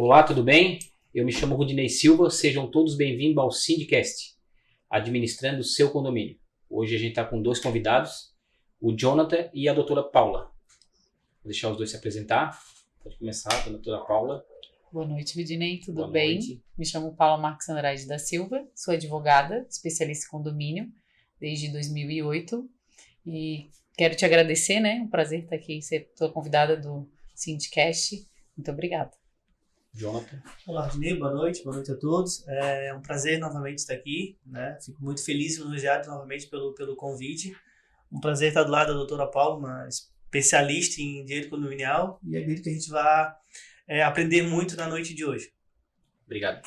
Olá, tudo bem? Eu me chamo Rudinei Silva, sejam todos bem-vindos ao Sindicast, administrando o seu condomínio. Hoje a gente está com dois convidados, o Jonathan e a doutora Paula. Vou deixar os dois se apresentar. Pode começar, doutora Paula. Boa noite, Rudinei, tudo Boa bem? noite. Me chamo Paula Marques Andrade da Silva, sou advogada, especialista em condomínio desde 2008 e quero te agradecer, né? Um prazer estar aqui, ser tua convidada do Sindicast. Muito obrigada. Jonathan. Olá, Rudinei, boa noite a todos. É um prazer novamente estar aqui, né? Fico muito feliz e elogiado novamente pelo convite. Um prazer estar do lado da doutora Paula, uma especialista em direito condominial, e acredito que a gente vai aprender muito na noite de hoje. Obrigado.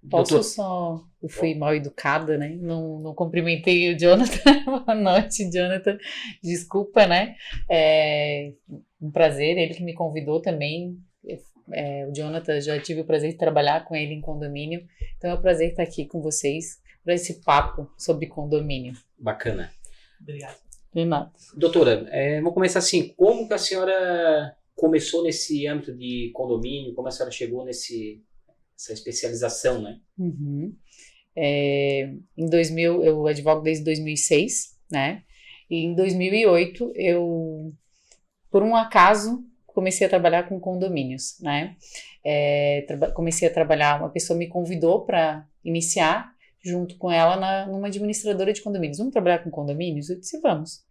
Posso só... Eu fui mal educada, né? Não cumprimentei o Jonathan. Boa noite, Jonathan. Desculpa, né? É um prazer, ele que me convidou também. O Jonathan, já tive o prazer de trabalhar com ele em condomínio. Então é um prazer estar aqui com vocês para esse papo sobre condomínio. Bacana. Obrigado. De nada. Doutora, vou começar assim. Como que a senhora começou nesse âmbito de condomínio? Como a senhora chegou essa especialização, né? Uhum. Em 2000, eu advogo desde 2006, né? E em 2008, eu, por um acaso, comecei a trabalhar com condomínios, né? Comecei a trabalhar, uma pessoa me convidou para iniciar junto com ela numa administradora de condomínios. Vamos trabalhar com condomínios? Eu disse, vamos.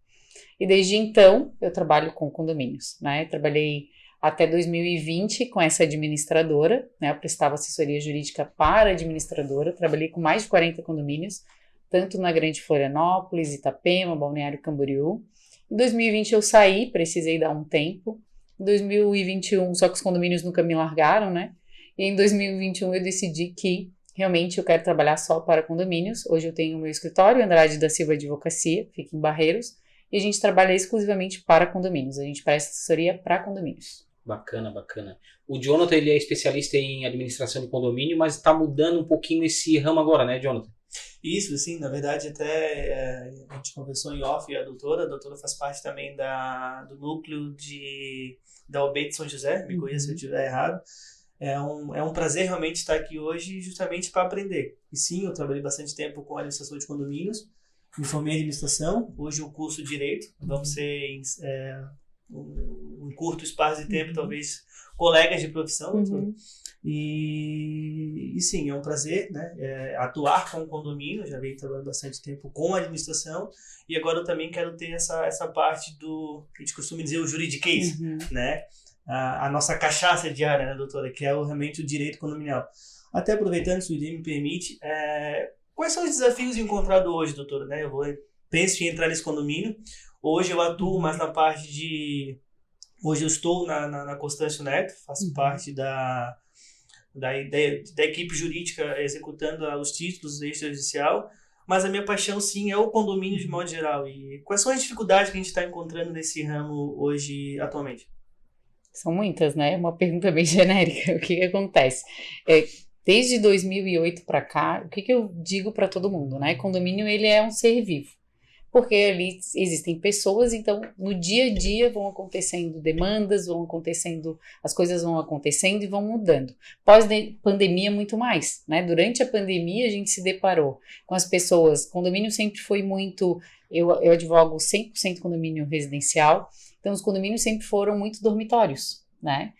E desde então, eu trabalho com condomínios, né? Trabalhei até 2020 com essa administradora, né? Eu prestava assessoria jurídica para a administradora, trabalhei com mais de 40 condomínios, tanto na Grande Florianópolis, Itapema, Balneário Camboriú. Em 2020 eu saí, precisei dar um tempo. Em 2021, só que os condomínios nunca me largaram, né? E em 2021 eu decidi que realmente eu quero trabalhar só para condomínios. Hoje eu tenho o meu escritório, Andrade da Silva Advocacia, fica em Barreiros, e a gente trabalha exclusivamente para condomínios. A gente presta assessoria para condomínios. Bacana, bacana. O Jonathan, ele é especialista em administração de condomínio, mas está mudando um pouquinho esse ramo agora, né, Jonathan? Isso, sim, na verdade até a gente conversou em off, a doutora faz parte também do núcleo da OAB de São José, me conheça se eu estiver errado. É um prazer realmente estar aqui hoje justamente para aprender. E sim, eu trabalhei bastante tempo com administração de condomínios, me formei em administração, hoje eu curso Direito, vamos ser um curto espaço de tempo, talvez colegas de profissão, doutora. E sim, é um prazer, né, atuar com o condomínio. Já venho trabalhando bastante tempo com a administração e agora eu também quero ter essa parte do, que a gente costuma dizer, o juridiquês, né, a nossa cachaça diária, né, doutora, que é realmente o direito condominial. Até aproveitando, se o ID me permite, quais são os desafios encontrados hoje, doutora? Né, penso em entrar nesse condomínio. Hoje eu atuo mais na parte de... Hoje eu estou na Constâncio Neto, faço parte da equipe jurídica executando os títulos do extrajudicial, mas a minha paixão sim é o condomínio de modo geral. E quais são as dificuldades que a gente está encontrando nesse ramo hoje, atualmente? São muitas, né? Uma pergunta bem genérica. O que acontece? Desde 2008 para cá, o que eu digo para todo mundo, né? Condomínio, ele é um ser vivo. Porque ali existem pessoas, então no dia a dia vão acontecendo demandas, as coisas vão acontecendo e vão mudando. Pós-pandemia, muito mais, né? Durante a pandemia, a gente se deparou com as pessoas. Condomínio sempre foi muito... Eu advogo 100% condomínio residencial, então os condomínios sempre foram muito dormitórios, né?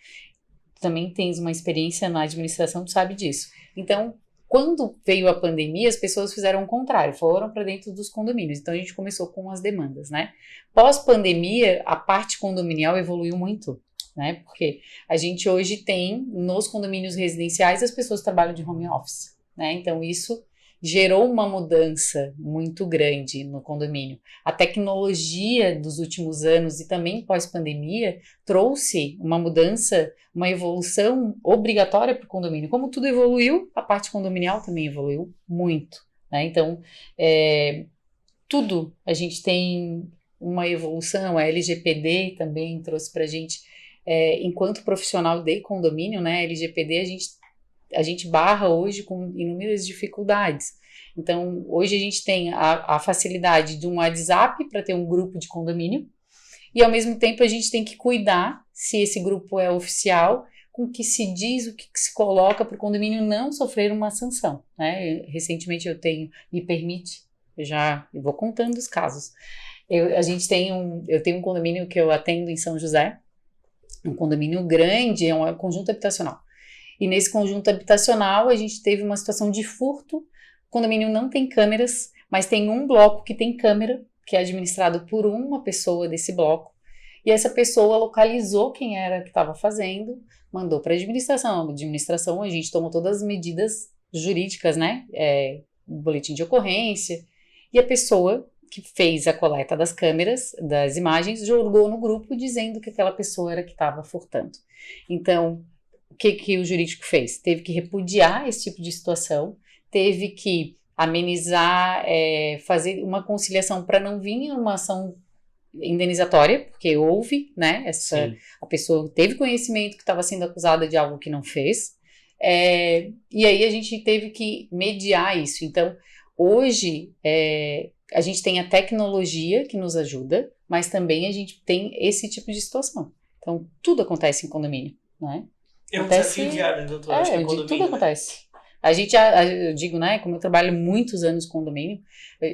Também tens uma experiência na administração, tu sabe disso. Então, quando veio a pandemia, as pessoas fizeram o contrário, foram para dentro dos condomínios. Então, a gente começou com as demandas, né? Pós-pandemia, a parte condominial evoluiu muito, né? Porque a gente hoje tem, nos condomínios residenciais, as pessoas trabalham de home office, né? Então, isso gerou uma mudança muito grande no condomínio. A tecnologia dos últimos anos e também pós-pandemia trouxe uma mudança, uma evolução obrigatória para o condomínio. Como tudo evoluiu, a parte condominial também evoluiu muito, né? Então, tudo a gente tem uma evolução. A LGPD também trouxe para a gente, enquanto profissional de condomínio, né? A LGPD a gente barra hoje com inúmeras dificuldades. Então, hoje a gente tem a facilidade de um WhatsApp para ter um grupo de condomínio e, ao mesmo tempo, a gente tem que cuidar se esse grupo é oficial, com o que se diz, o que se coloca para o condomínio não sofrer uma sanção, né? Recentemente eu vou contando os casos. Eu tenho um condomínio que eu atendo em São José, um condomínio grande, é um conjunto habitacional. E nesse conjunto habitacional a gente teve uma situação de furto. O condomínio não tem câmeras, mas tem um bloco que tem câmera, que é administrado por uma pessoa desse bloco. E essa pessoa localizou quem era que estava fazendo, mandou para a administração, a gente tomou todas as medidas jurídicas, né? Boletim de ocorrência. E a pessoa que fez a coleta das câmeras, das imagens, jogou no grupo dizendo que aquela pessoa era que estava furtando. Então, o que o jurídico fez? Teve que repudiar esse tipo de situação, teve que amenizar, fazer uma conciliação para não vir uma ação indenizatória, porque houve, né, a pessoa teve conhecimento que estava sendo acusada de algo que não fez, e aí a gente teve que mediar isso. Então, hoje, a gente tem a tecnologia que nos ajuda, mas também a gente tem esse tipo de situação. Então, tudo acontece em condomínio, né? É um desafio diário, né, doutora? Acho que em condomínio, tudo acontece. Eu digo, né, como eu trabalho muitos anos em condomínio,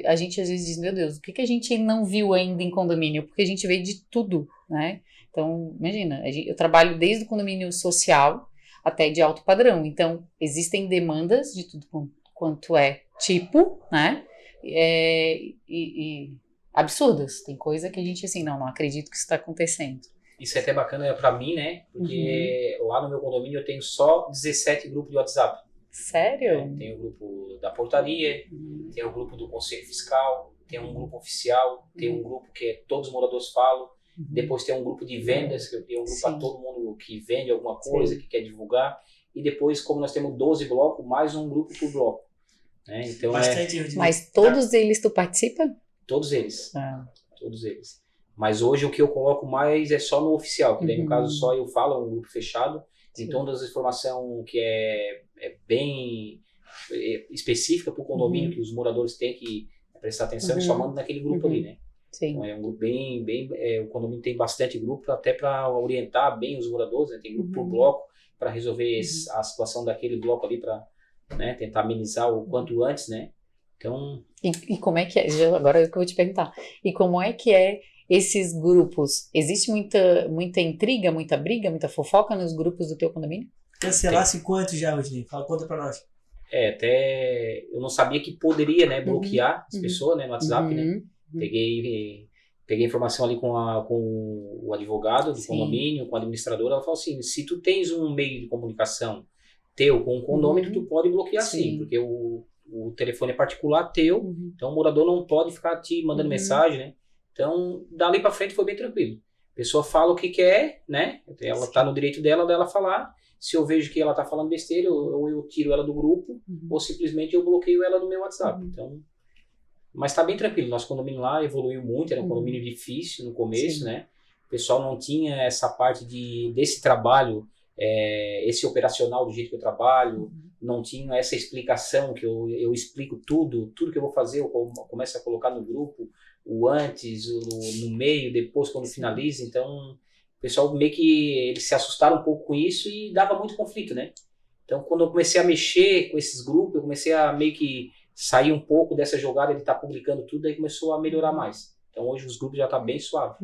a gente às vezes diz, meu Deus, o que a gente não viu ainda em condomínio? Porque a gente vê de tudo, né? Então, imagina, eu trabalho desde o condomínio social até de alto padrão. Então, existem demandas de tudo quanto é tipo, né? E absurdas. Tem coisa que a gente, assim, não acredito que isso está acontecendo. Isso é até bacana para mim, né? Porque lá no meu condomínio eu tenho só 17 grupos de WhatsApp. Sério? Tem o grupo da portaria, tem o grupo do conselho fiscal, tem um grupo oficial, tem um grupo que todos os moradores falam, depois tem um grupo de vendas, que é um grupo para todo mundo que vende alguma coisa, que quer divulgar, e depois, como nós temos 12 blocos, mais um grupo por bloco. Né? Então, mas todos eles tu participa? Todos eles. Todos eles. Mas hoje o que eu coloco mais é só no oficial, que daí no caso só eu falo, é um grupo fechado, tem todas as informações que é bem específica para o condomínio, que os moradores têm que prestar atenção, e só mando naquele grupo ali, né? Sim. Então é um grupo o condomínio tem bastante grupo até para orientar bem os moradores, né? Tem grupo por bloco para resolver a situação daquele bloco ali para, né, tentar amenizar o quanto antes, né? Então... E como é que é? Agora é o que eu vou te perguntar. E como é que é esses grupos? Existe muita intriga, muita briga, muita fofoca nos grupos do teu condomínio? Cancelasse quanto já, Rodney? Conta pra nós. Até eu não sabia que poderia, né, bloquear as pessoas, né, no WhatsApp, né? Peguei informação ali com o advogado do condomínio, com a administradora, ela falou assim, se tu tens um meio de comunicação teu com o condomínio, tu pode bloquear sim, porque o telefone é particular teu, então o morador não pode ficar te mandando mensagem, né? Então, dali pra frente foi bem tranquilo. A pessoa fala o que quer, né? Ela tá no direito dela falar. Se eu vejo que ela tá falando besteira, ou eu tiro ela do grupo, ou simplesmente eu bloqueio ela no meu WhatsApp. Então, mas tá bem tranquilo. Nosso condomínio lá evoluiu muito, era um condomínio difícil no começo, né? O pessoal não tinha essa parte desse trabalho, esse operacional do jeito que eu trabalho, não tinha essa explicação que eu explico tudo que eu vou fazer, eu começo a colocar no grupo, o antes, no meio, depois quando finaliza. Então o pessoal meio que eles se assustaram um pouco com isso e dava muito conflito, né? Então quando eu comecei a mexer com esses grupos, eu comecei a meio que sair um pouco dessa jogada de estar publicando tudo, aí começou a melhorar mais. Então hoje os grupos já tá bem suave.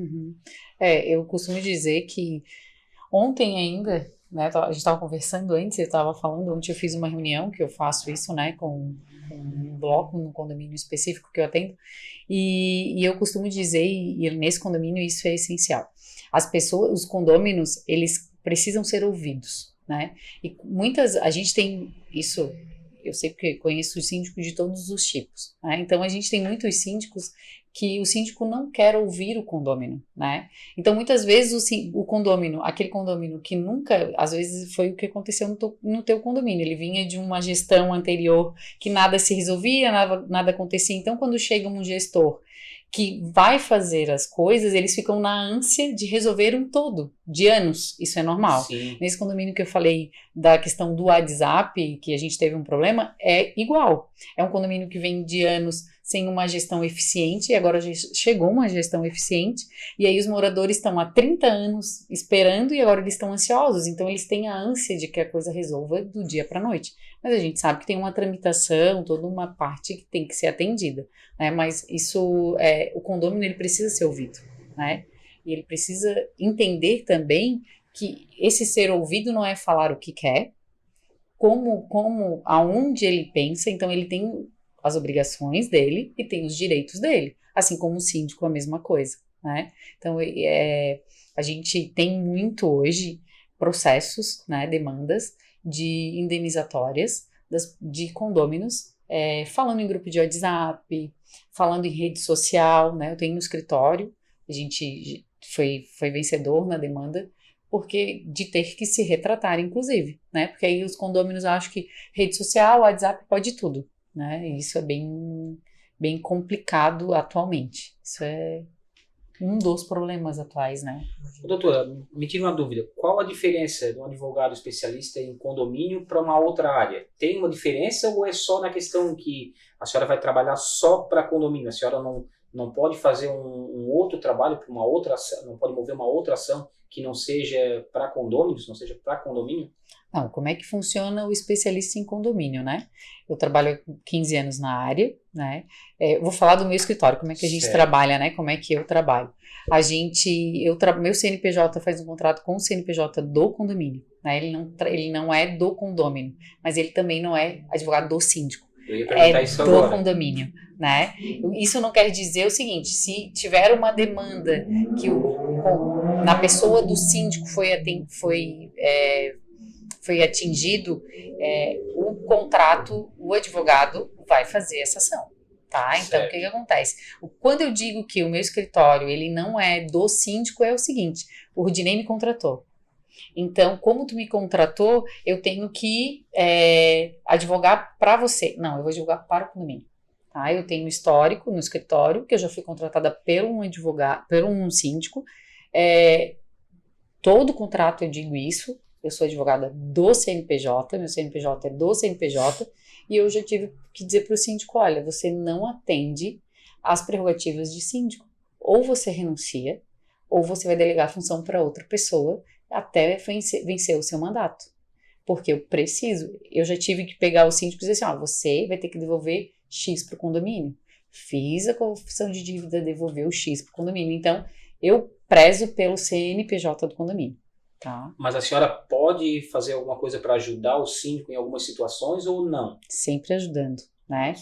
Eu costumo dizer que ontem ainda, né, a gente estava conversando antes, eu estava falando, ontem eu fiz uma reunião, que eu faço isso, né, com um bloco, num condomínio específico que eu atendo, e eu costumo dizer, e nesse condomínio isso é essencial, as pessoas, os condôminos, eles precisam ser ouvidos, né, e a gente tem isso, eu sei porque conheço os síndicos de todos os tipos, né, então a gente tem muitos síndicos que o síndico não quer ouvir o condômino, né? Então, muitas vezes, o condômino, aquele condômino que nunca, às vezes foi o que aconteceu no teu condomínio, ele vinha de uma gestão anterior que nada se resolvia, nada acontecia. Então, quando chega um gestor que vai fazer as coisas, eles ficam na ânsia de resolver um todo, de anos, isso é normal. Sim. Nesse condomínio que eu falei da questão do WhatsApp, que a gente teve um problema, é igual. É um condomínio que vem de anos sem uma gestão eficiente, e agora chegou uma gestão eficiente, e aí os moradores estão há 30 anos esperando e agora eles estão ansiosos, então eles têm a ânsia de que a coisa resolva do dia para a noite. Mas a gente sabe que tem uma tramitação, toda uma parte que tem que ser atendida, né? Mas isso, o condômino ele precisa ser ouvido, né? E ele precisa entender também que esse ser ouvido não é falar o que quer, aonde ele pensa, então ele tem as obrigações dele e tem os direitos dele, assim como o síndico a mesma coisa, né? Então a gente tem muito hoje processos, né, demandas de indenizatórias de condôminos, falando em grupo de WhatsApp, falando em rede social, né? Eu tenho um escritório, a gente foi vencedor na demanda, porque de ter que se retratar, inclusive, né? Porque aí os condôminos acham que rede social, WhatsApp pode tudo, né? E isso é bem complicado atualmente. Isso é um dos problemas atuais, né? Doutora, me tira uma dúvida. Qual a diferença de um advogado especialista em condomínio para uma outra área? Tem uma diferença ou é só na questão que a senhora vai trabalhar só para condomínio? A senhora não pode fazer um outro trabalho para uma outra ação, não pode mover uma outra ação que não seja para condôminos, não seja para condomínio? Não, como é que funciona o especialista em condomínio, né? Eu trabalho há 15 anos na área, né? Eu vou falar do meu escritório, como é que a gente trabalha, né? Como é que eu trabalho. Meu CNPJ faz um contrato com o CNPJ do condomínio, né? Ele não é do condômino, mas ele também não é advogado do síndico. Eu ia perguntar isso do agora. Condomínio, né? Isso não quer dizer o seguinte: se tiver uma demanda que na pessoa do síndico foi atingido, o contrato, o advogado vai fazer essa ação, tá? Então, o que acontece? Quando eu digo que o meu escritório ele não é do síndico, é o seguinte: o Rudinei me contratou. Então, como tu me contratou, eu tenho que advogar para você. Não, eu vou advogar para o condomínio. Tá? Eu tenho um histórico no escritório, que eu já fui contratada por um advogado, por um síndico. Todo contrato eu digo isso. Eu sou advogada do CNPJ, meu CNPJ é do CNPJ, e eu já tive que dizer para o síndico: olha, você não atende às prerrogativas de síndico. Ou você renuncia, ou você vai delegar a função para outra pessoa, até vencer o seu mandato. Porque eu já tive que pegar o síndico e dizer assim: você vai ter que devolver X para o condomínio. Fiz a confissão de dívida, devolver o X para o condomínio. Então, eu prezo pelo CNPJ do condomínio. Tá? Mas a senhora pode fazer alguma coisa para ajudar o síndico em algumas situações ou não? Sempre ajudando. Né?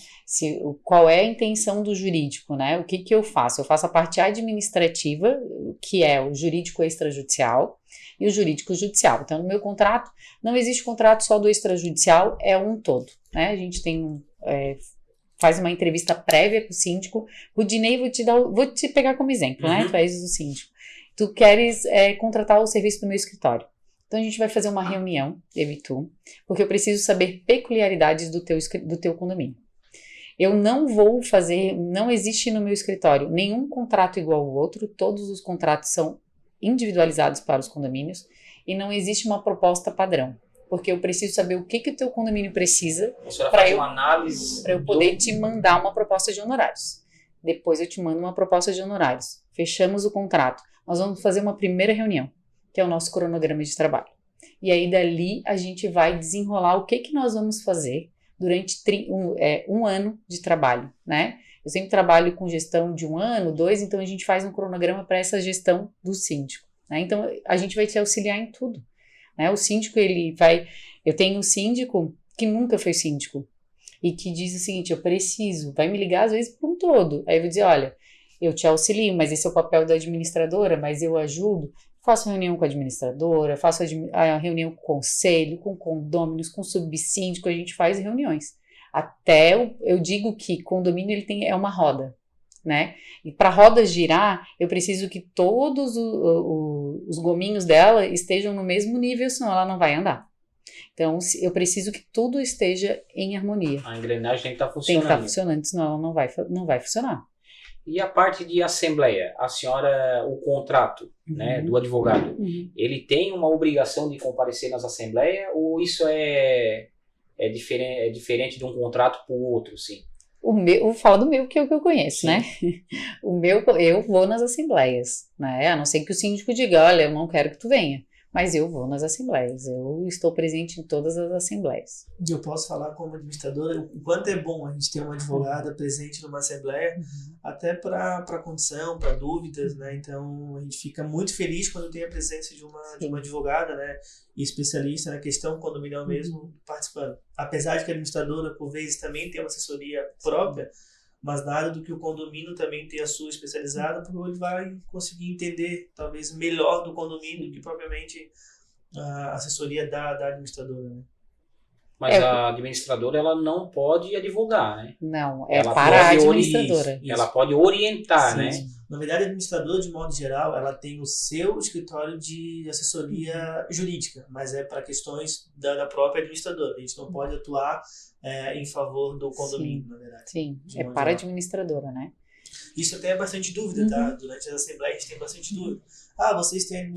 Qual é a intenção do jurídico, né? O que eu faço? Eu faço a parte administrativa, que é o jurídico extrajudicial, e o jurídico judicial. Então, no meu contrato, não existe contrato só do extrajudicial, é um todo, né? A gente faz uma entrevista prévia com o síndico. Rudinei, vou te pegar como exemplo, né? Tu és o síndico. Tu queres contratar o serviço do meu escritório. Então, a gente vai fazer uma reunião, eu e tu, porque eu preciso saber peculiaridades do teu condomínio. Eu não existe no meu escritório nenhum contrato igual ao outro, todos os contratos são individualizados para os condomínios e não existe uma proposta padrão, porque eu preciso saber o que o teu condomínio precisa para eu poder te mandar uma proposta de honorários. Depois eu te mando uma proposta de honorários. Fechamos o contrato. Nós vamos fazer uma primeira reunião, que é o nosso cronograma de trabalho. E aí, dali, a gente vai desenrolar o que nós vamos fazer durante um ano de trabalho, né? Eu sempre trabalho com gestão de 1 ano, 2, então a gente faz um cronograma para essa gestão do síndico, né? Então, a gente vai te auxiliar em tudo, né? O síndico, eu tenho um síndico que nunca foi síndico e que diz o seguinte: vai me ligar às vezes por um todo. Aí eu vou dizer: olha, eu te auxilio, mas esse é o papel da administradora, mas eu ajudo. Faço reunião com a administradora, faço a reunião com o conselho, com condôminos, com subsíndico, a gente faz reuniões. Até eu digo que condomínio é uma roda, né? E para a roda girar, eu preciso que todos os gominhos dela estejam no mesmo nível, senão ela não vai andar. Então, eu preciso que tudo esteja em harmonia. A engrenagem tem que estar funcionando. Tem que estar funcionando, senão ela não vai funcionar. E a parte de assembleia, a senhora, o contrato, né, do advogado, ele tem uma obrigação de comparecer nas assembleias ou isso é diferente de um contrato para o outro, sim? Eu vou falar do meu, que é o que eu conheço, Sim. né? O meu, eu vou nas assembleias, né? A não ser que o síndico diga, olha, eu não quero que tu venha. Mas eu vou nas assembleias, eu estou presente em todas as assembleias. E eu posso falar como administradora o quanto é bom a gente ter uma advogada presente numa assembleia, até para condição, para dúvidas, né? Então a gente fica muito feliz quando tem a presença de uma advogada, né? E especialista na questão condominial mesmo participando. Apesar de que a administradora, por vezes, também tem uma assessoria própria, mas nada do que o condomínio também ter a sua especializada, porque ele vai conseguir entender talvez melhor do condomínio do que propriamente a assessoria da administradora, né? Mas a administradora, ela não pode advogar, né? Não, é Ela para a pode administradora. Ela pode orientar, Sim, né? sim. Na verdade, a administradora, de modo geral, ela tem o seu escritório de assessoria jurídica, mas é para questões da própria administradora. A gente não pode atuar em favor do condomínio, na verdade. Sim, é modo para a geral. administradora, né? Isso até é bastante dúvida, tá? Durante as assembleias a gente tem bastante dúvida. Ah, vocês têm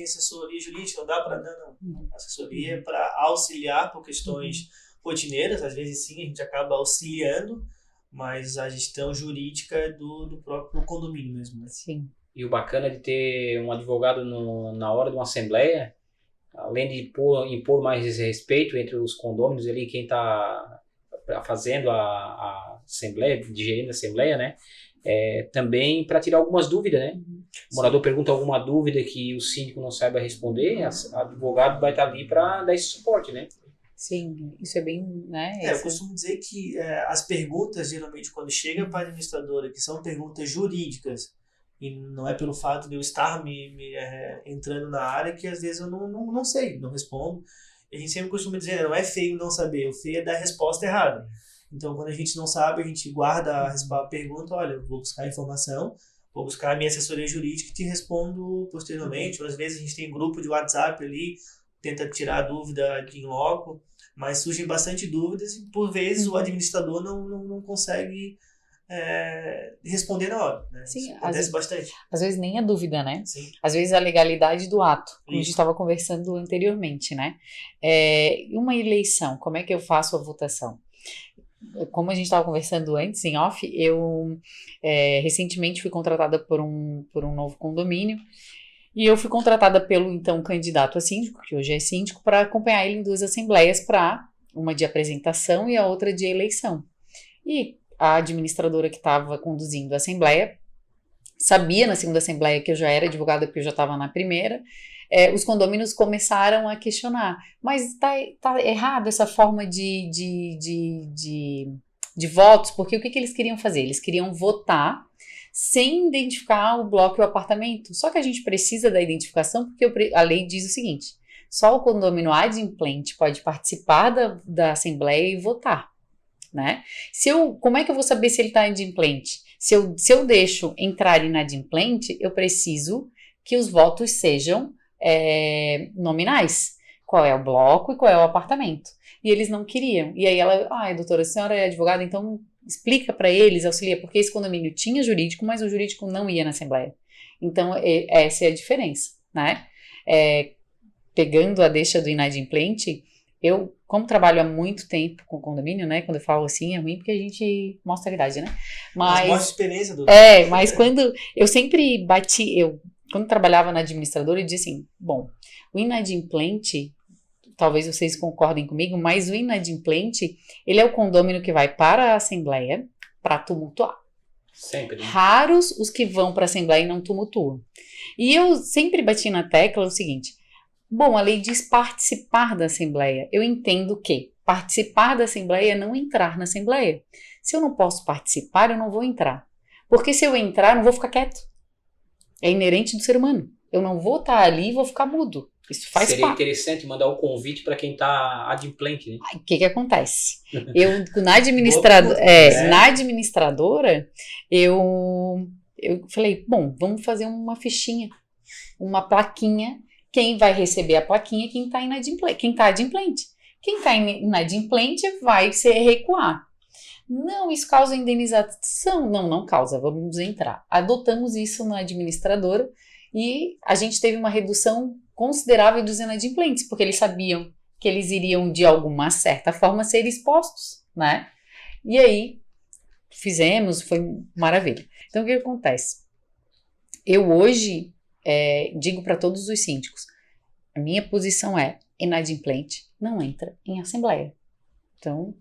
assessoria jurídica, não dá para... Não. Assessoria é para auxiliar por questões rotineiras, às vezes sim, a gente acaba auxiliando, mas a gestão jurídica é do próprio condomínio mesmo, né? Sim. E o bacana de ter um advogado na hora de uma assembleia, além de impor mais esse respeito entre os condôminos ali, quem está fazendo a assembleia, digerindo a assembleia, né? Também para tirar algumas dúvidas, né? O morador pergunta alguma dúvida que o síndico não saiba responder, o advogado vai estar ali para dar esse suporte, né? Sim, isso é bem, né? Eu costumo dizer que as perguntas, geralmente, quando chega para a administradora, que são perguntas jurídicas, e não é pelo fato de eu estar entrando na área que às vezes eu não sei, não respondo. A gente sempre costuma dizer, não é feio não saber, o feio é dar a resposta errada. Então, quando a gente não sabe, a gente guarda a pergunta, olha, eu vou buscar informação, vou buscar a minha assessoria jurídica e te respondo posteriormente. Ou às vezes a gente tem grupo de WhatsApp ali, tenta tirar a dúvida em loco, mas surgem bastante dúvidas e, por vezes, o administrador não consegue responder na hora, né? Sim, isso acontece bastante. Às vezes nem a dúvida, né? Sim. Às vezes a legalidade do ato, como a gente Isso. estava conversando anteriormente, né? Uma eleição, como é que eu faço a votação? Como a gente estava conversando antes, em off, eu recentemente fui contratada por um novo condomínio e eu fui contratada pelo, então, candidato a síndico, que hoje é síndico, para acompanhar ele em 2 assembleias, uma de apresentação e a outra de eleição. E a administradora que estava conduzindo a assembleia sabia na segunda assembleia que eu já era advogada, porque eu já estava na primeira. Os condôminos começaram a questionar, mas tá errado essa forma de votos, porque o que eles queriam fazer? Eles queriam votar sem identificar o bloco e o apartamento. Só que a gente precisa da identificação, porque a lei diz o seguinte, só o condomínio adimplente pode participar da assembleia e votar, né? Como é que eu vou saber se ele está adimplente? Se eu deixo entrar inadimplente, eu preciso que os votos sejam nominais. Qual é o bloco e qual é o apartamento? E eles não queriam. E aí ela, doutora, a senhora é advogada, então explica para eles, auxilia, porque esse condomínio tinha jurídico, mas o jurídico não ia na assembleia. Então, essa é a diferença, né? Pegando a deixa do inadimplente, eu, como trabalho há muito tempo com condomínio, né? Quando eu falo assim, é ruim porque a gente mostra a idade, né? Mas mostra a experiência do... mas quando eu sempre quando trabalhava na administradora, eu dizia assim, bom, o inadimplente, talvez vocês concordem comigo, mas o inadimplente, ele é o condômino que vai para a assembleia para tumultuar. Sempre. Né? Raros os que vão para a assembleia e não tumultuam. E eu sempre bati na tecla o seguinte, bom, a lei diz participar da assembleia. Eu entendo que participar da assembleia é não entrar na assembleia. Se eu não posso participar, eu não vou entrar. Porque se eu entrar, eu não vou ficar quieto. É inerente do ser humano. Eu não vou estar ali e vou ficar mudo. Isso faz Seria parte. interessante mandar o convite para quem está adimplente, né? O que acontece? Na administradora, eu falei, bom, vamos fazer uma fichinha, uma plaquinha. Quem vai receber a plaquinha? Quem está inadimplente. Quem está adimplente. Quem está inadimplente vai ser recuar. Não, isso causa indenização? Não causa, vamos entrar. Adotamos isso na administradora e a gente teve uma redução considerável dos inadimplentes, porque eles sabiam que eles iriam, de alguma certa forma, ser expostos, né? E aí, fizemos, foi maravilha. Então, o que acontece? Eu hoje digo para todos os síndicos, a minha posição é inadimplente, não entra em assembleia. Então,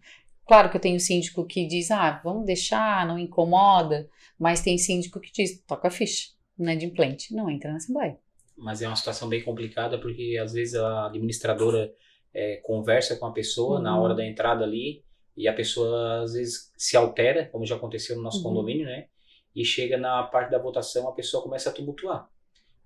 claro que eu tenho síndico que diz, vamos deixar, não incomoda, mas tem síndico que diz, toca a ficha, inadimplente, não entra na assembleia. Mas é uma situação bem complicada, porque às vezes a administradora conversa com a pessoa na hora da entrada ali, e a pessoa às vezes se altera, como já aconteceu no nosso condomínio, né? E chega na parte da votação, a pessoa começa a tumultuar.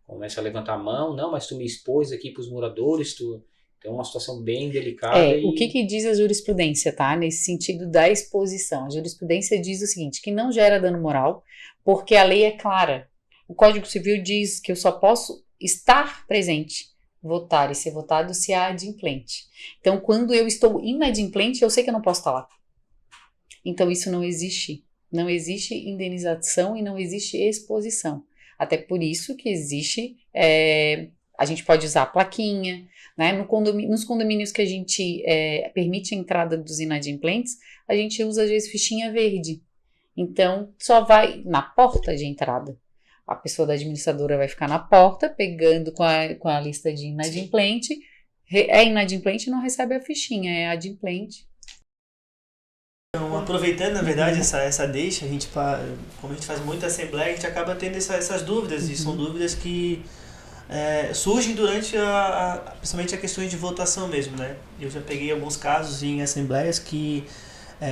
Começa a levantar a mão, não, mas tu me expôs aqui para os moradores, Então é uma situação bem delicada. O que diz a jurisprudência, tá? Nesse sentido da exposição. A jurisprudência diz o seguinte, que não gera dano moral, porque a lei é clara. O Código Civil diz que eu só posso estar presente, votar e ser votado se há adimplente. Então, quando eu estou inadimplente, eu sei que eu não posso estar lá. Então, isso não existe. Não existe indenização e não existe exposição. Até por isso que existe, a gente pode usar a plaquinha, né? Nos condomínios que a gente permite a entrada dos inadimplentes, a gente usa às vezes fichinha verde. Então, só vai na porta de entrada. A pessoa da administradora vai ficar na porta, pegando com a lista de inadimplente. É inadimplente, não recebe a fichinha, é adimplente. Então, aproveitando, na verdade, essa deixa, como a gente faz muita assembleia, a gente acaba tendo essas dúvidas, e são dúvidas que surgem durante principalmente a questões de votação mesmo, né? Eu já peguei alguns casos em assembleias que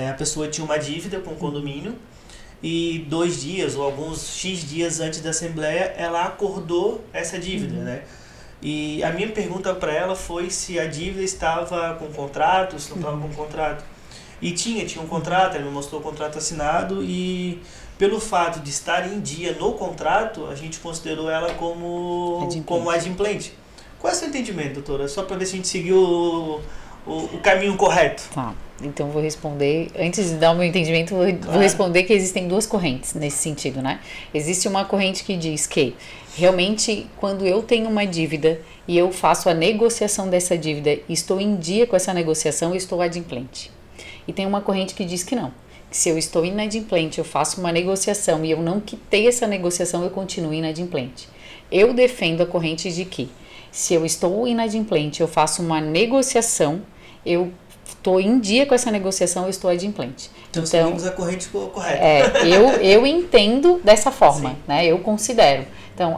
a pessoa tinha uma dívida com o condomínio, e 2 dias ou alguns X dias antes da assembleia, ela acordou essa dívida, né? E a minha pergunta para ela foi se a dívida estava com contrato, se não estava com contrato. E tinha um contrato, ela me mostrou o contrato assinado, e pelo fato de estar em dia no contrato, a gente considerou ela como adimplente. Qual é o seu entendimento, doutora? Só para ver se a gente seguiu o caminho correto. Tá, então vou responder, antes de dar o meu entendimento, vou responder que existem 2 correntes nesse sentido, né? Existe uma corrente que diz que, realmente, quando eu tenho uma dívida e eu faço a negociação dessa dívida e estou em dia com essa negociação, eu estou adimplente. E tem uma corrente que diz que não, que se eu estou inadimplente, eu faço uma negociação e eu não quitei essa negociação, eu continuo inadimplente. Eu defendo a corrente de que, se eu estou inadimplente, eu faço uma negociação, eu estou em dia com essa negociação, eu estou adimplente. Então seguimos a corrente correta. Eu entendo dessa forma, né? Eu considero. Então,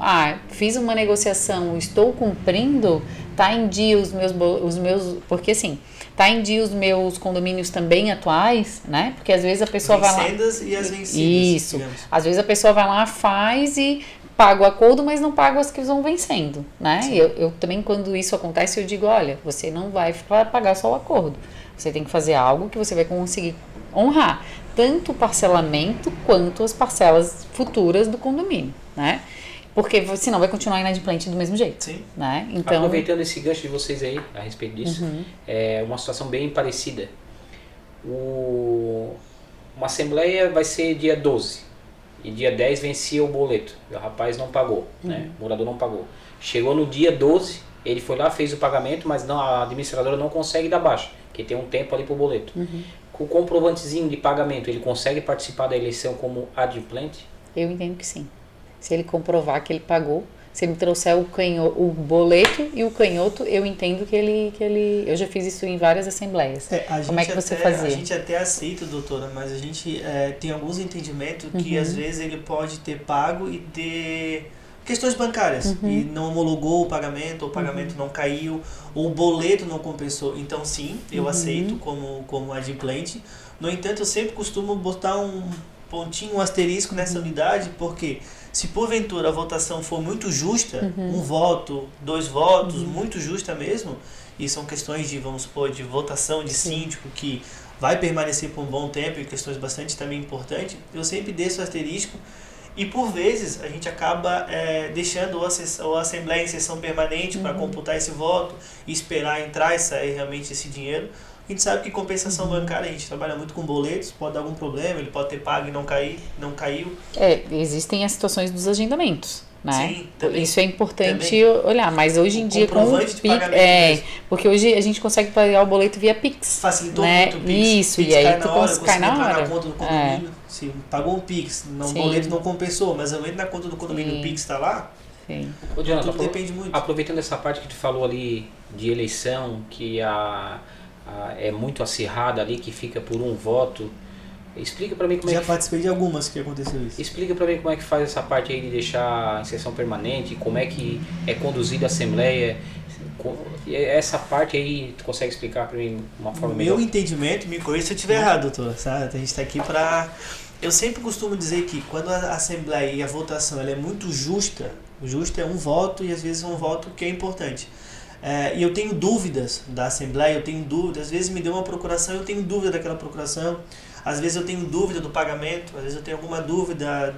fiz uma negociação, estou cumprindo, tá em dia os meus, porque assim, tá em dia os meus condomínios também atuais, né? Porque às vezes a pessoa vai lá... Vencendas e as vencidas. Isso. Digamos. Às vezes a pessoa vai lá, faz e paga o acordo, mas não paga as que vão vencendo, né? Eu também, quando isso acontece, eu digo, olha, você não vai pagar só o acordo. Você tem que fazer algo que você vai conseguir honrar, tanto o parcelamento quanto as parcelas futuras do condomínio, né? Porque senão vai continuar inadimplente do mesmo jeito. Sim. Né? Então, aproveitando esse gancho de vocês aí, a respeito disso, é uma situação bem parecida. Uma assembleia vai ser dia 12, e dia 10 vencia o boleto. O rapaz não pagou, né? O morador não pagou. Chegou no dia 12, ele foi lá, fez o pagamento, mas a administradora não consegue dar baixa, porque tem um tempo ali para o boleto. Com o comprovantezinho de pagamento, ele consegue participar da eleição como adimplente? Eu entendo que sim. Se ele comprovar que ele pagou, se ele me trouxer o boleto e o canhoto, eu entendo que ele... Eu já fiz isso em várias assembleias. Como é que você fazia? A gente até aceita, doutora, mas a gente tem alguns entendimentos que às vezes ele pode ter pago e ter questões bancárias. E não homologou o pagamento, ou o pagamento não caiu, ou o boleto não compensou. Então sim, eu aceito como adimplente. No entanto, eu sempre costumo botar um pontinho, um asterisco nessa unidade, porque se porventura a votação for muito justa, 1 voto, 2 votos, muito justa mesmo, e são questões de, vamos supor, de votação de síndico que vai permanecer por um bom tempo, e questões bastante também importantes, eu sempre desço o asterisco, e por vezes a gente acaba deixando a Assembleia em sessão permanente para computar esse voto e esperar entrar e sair realmente esse dinheiro. A gente sabe que compensação bancária, a gente trabalha muito com boletos, pode dar algum problema, ele pode ter pago e não caiu. Existem as situações dos agendamentos, né? Sim, também. Isso é importante olhar, mas hoje em dia com o comprovante de pagamento porque hoje a gente consegue pagar o boleto via Pix. Facilitou né? muito o Pix. Isso, Pix e aí cai tu na hora, cai na entrar hora. na conta do condomínio. Se pagou um Pix, o Sim. boleto não compensou, mas eu entro na conta do condomínio, Sim. o Pix está lá, Sim. Ô, Jonathan, tudo depende muito. aproveitando essa parte que tu falou ali de eleição, que é muito acirrada ali, que fica por um voto, explica pra mim como Já é que... participei de algumas que aconteceu isso. Explica pra mim como é que faz essa parte aí de deixar em sessão permanente, como é que é conduzida a Assembleia. Essa parte aí, tu consegue explicar pra mim de uma No forma meu melhor? entendimento, me corrija se eu estiver errado, doutor. Sabe? A gente está aqui para... Eu sempre costumo dizer que quando a Assembleia e a votação ela é muito justa, justa é um voto e às vezes um voto que é importante. E eu tenho dúvidas da Assembleia, eu tenho dúvidas, às vezes me deu uma procuração, eu tenho dúvida daquela procuração, às vezes eu tenho dúvida do pagamento, às vezes eu tenho alguma dúvida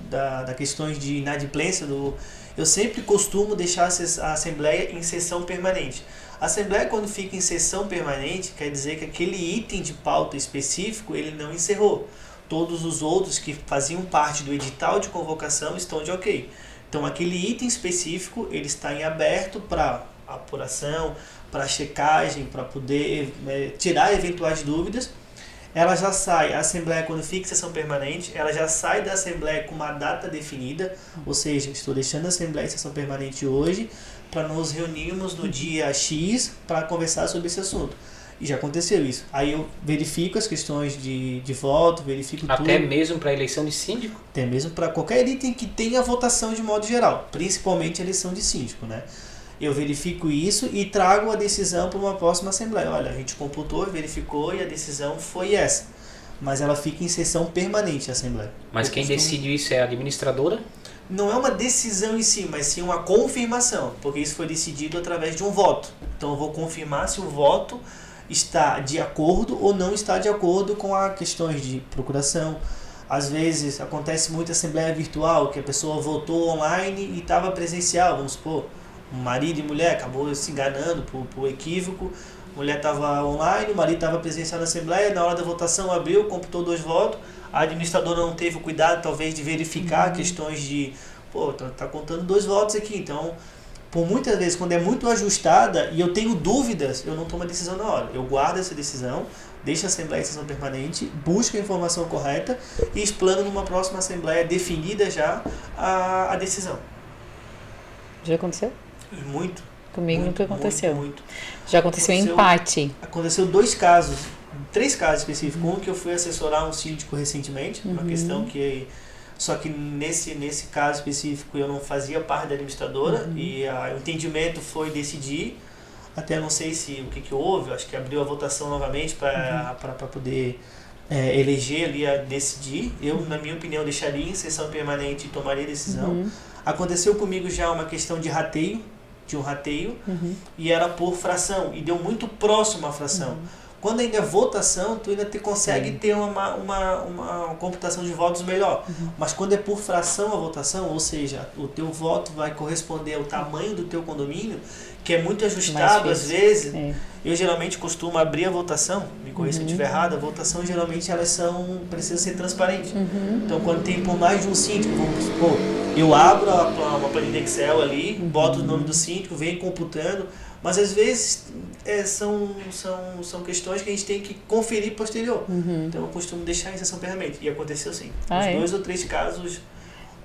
da questões de inadimplência. Eu sempre costumo deixar a Assembleia em sessão permanente. A Assembleia, quando fica em sessão permanente, quer dizer que aquele item de pauta específico ele não encerrou. Todos os outros que faziam parte do edital de convocação estão de ok. Então aquele item específico ele está em aberto para apuração, para checagem, para poder tirar eventuais dúvidas. Ela já sai, a Assembleia quando fica em sessão permanente, ela já sai da Assembleia com uma data definida, ou seja, estou deixando a Assembleia em sessão permanente hoje para nos reunirmos no dia X para conversar sobre esse assunto. E já aconteceu isso. Aí eu verifico as questões de voto, verifico tudo. Até mesmo para a eleição de síndico? Até mesmo para qualquer item que tenha votação de modo geral, principalmente a eleição de síndico, né? Eu verifico isso e trago a decisão para uma próxima Assembleia. Olha, a gente computou, verificou e a decisão foi essa. Mas ela fica em sessão permanente, a Assembleia. Mas quem decide isso é a administradora? Não é uma decisão em si, mas sim uma confirmação, porque isso foi decidido através de um voto. Então eu vou confirmar se o voto está de acordo ou não está de acordo com as questões de procuração. Às vezes acontece muito assembleia virtual, que a pessoa votou online e estava presencial, vamos supor, marido e mulher acabou se enganando por equívoco, a mulher estava online, o marido estava presencial na assembleia, na hora da votação abriu, computou 2 votos, a administradora não teve o cuidado talvez de verificar questões de, tá contando 2 votos aqui, então por muitas vezes, quando é muito ajustada e eu tenho dúvidas, eu não tomo a decisão na hora. Eu guardo essa decisão, deixo a Assembleia em sessão permanente, busco a informação correta e explano numa próxima Assembleia definida já a decisão. Já aconteceu? Muito. Comigo nunca aconteceu. Muito. Já aconteceu empate. Aconteceu 2 casos, 3 casos específicos. Um que eu fui assessorar um síndico recentemente, uma questão que... Só que nesse caso específico eu não fazia parte da administradora e o entendimento foi decidir, até não sei se o que houve, acho que abriu a votação novamente para poder eleger ali a decidir. Eu, na minha opinião, deixaria em sessão permanente e tomaria a decisão. Aconteceu comigo já uma questão de um rateio, e era por fração, e deu muito próximo à fração. Quando ainda é votação, tu ainda consegue ter uma computação de votos melhor. Mas quando é por fração a votação, ou seja, o teu voto vai corresponder ao tamanho do teu condomínio, que é muito ajustado às vezes. Eu geralmente costumo abrir a votação, me corrija se eu estiver errado, a votação geralmente precisam ser transparentes. Então quando tem por mais de um síndico, vamos supor, eu abro uma planilha Excel ali, boto o nome do síndico, venho computando, mas às vezes são questões que a gente tem que conferir posterior. Então eu costumo deixar em sessão permanente. E aconteceu sim. Os 2 ou 3 casos,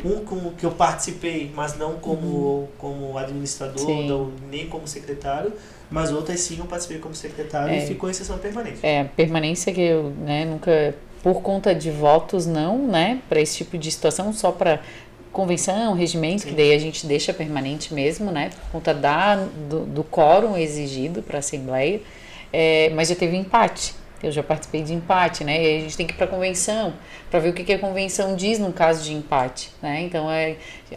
um que eu participei, mas não como administrador, nem como secretário, mas outras sim eu participei como secretário e ficou em sessão permanente. Permanência que eu nunca, por conta de votos não, para esse tipo de situação, só para convenção, regimento, que daí a gente deixa permanente mesmo, por conta do quórum exigido para a Assembleia, mas já teve empate. Eu já participei de empate, e aí a gente tem que ir para a convenção, para ver o que a convenção diz no caso de empate, Então,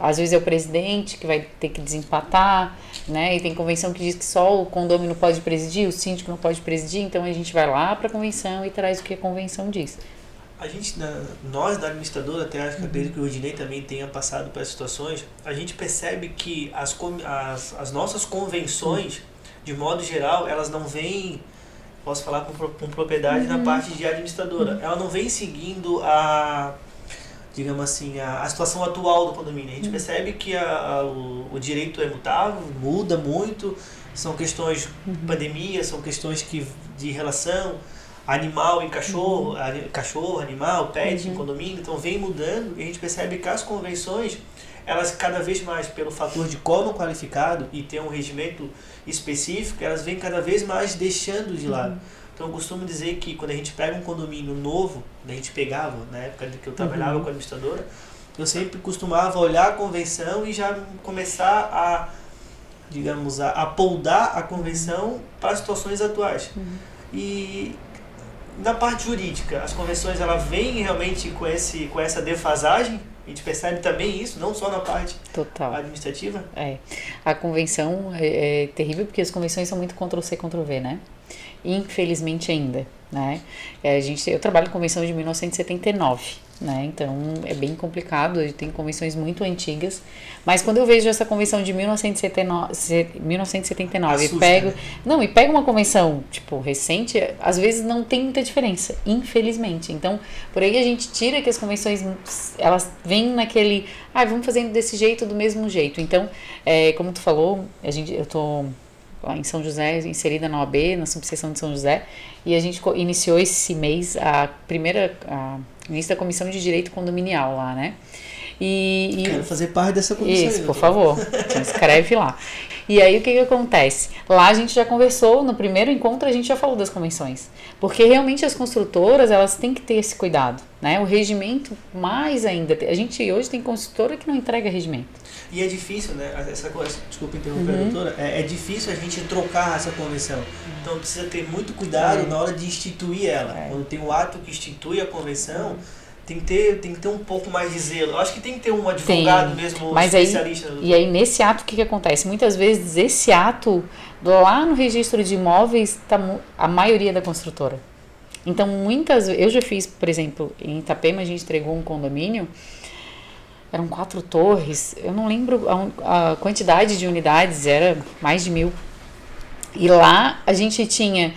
às vezes é o presidente que vai ter que desempatar, E tem convenção que diz que só o condômino pode presidir, o síndico não pode presidir, então a gente vai lá para a convenção e traz o que a convenção diz. Nós da administradora, até acho que acredito que o Rudinei também tenha passado por essas situações, a gente percebe que as nossas convenções, de modo geral, elas não vêm, posso falar com propriedade na parte de administradora, ela não vem seguindo digamos assim, a situação atual do condomínio. A gente percebe que o direito é mutável, muda muito, são questões de pandemia, são questões de relação. animal e cachorro, cachorro, animal, pet, em condomínio, então vem mudando e a gente percebe que as convenções, elas cada vez mais, pelo fator de quórum qualificado e ter um regimento específico, elas vêm cada vez mais deixando de lado. Então eu costumo dizer que quando a gente pega um condomínio novo, a gente pegava, na época que eu trabalhava com a administradora, eu sempre costumava olhar a convenção e já começar a, digamos, a poldar a convenção para as situações atuais. E na parte jurídica, as convenções elas vêm realmente com essa defasagem. A gente percebe também isso, não só na parte administrativa. A convenção é terrível porque as convenções são muito Ctrl-C, Ctrl-V, né? Infelizmente ainda, né? Eu trabalho com convenção de 1979, né? Então é bem complicado, tem convenções muito antigas, mas quando eu vejo essa convenção de 1979 Assusta, e pego uma convenção tipo recente, às vezes não tem muita diferença, infelizmente. Então por aí a gente tira que as convenções elas vêm naquele, vamos fazendo desse jeito, do mesmo jeito. Então como tu falou, eu tô em São José, inserida na OAB, na subseção de São José, e a gente iniciou esse mês a início da Comissão de Direito Condominial lá, né? Quero fazer parte dessa comissão. Isso, por favor, se inscreve lá. E aí o que acontece? Lá a gente já conversou, no primeiro encontro a gente já falou das convenções, porque realmente as construtoras, elas têm que ter esse cuidado, né? O regimento, mais ainda, a gente hoje tem construtora que não entrega regimento. E é difícil, né? Desculpa interromper, doutora. É difícil a gente trocar essa convenção. Então precisa ter muito cuidado na hora de instituir ela. Quando tem o ato que institui a convenção, tem que ter um pouco mais de zelo. Eu acho que tem que ter um advogado mesmo, especialista. E aí nesse ato o que acontece? Muitas vezes esse ato, lá no registro de imóveis, está a maioria da construtora. Então muitas vezes, eu já fiz, por exemplo, em Itapema a gente entregou um condomínio, eram 4 torres, eu não lembro a quantidade de unidades, era mais de 1.000. E lá a gente tinha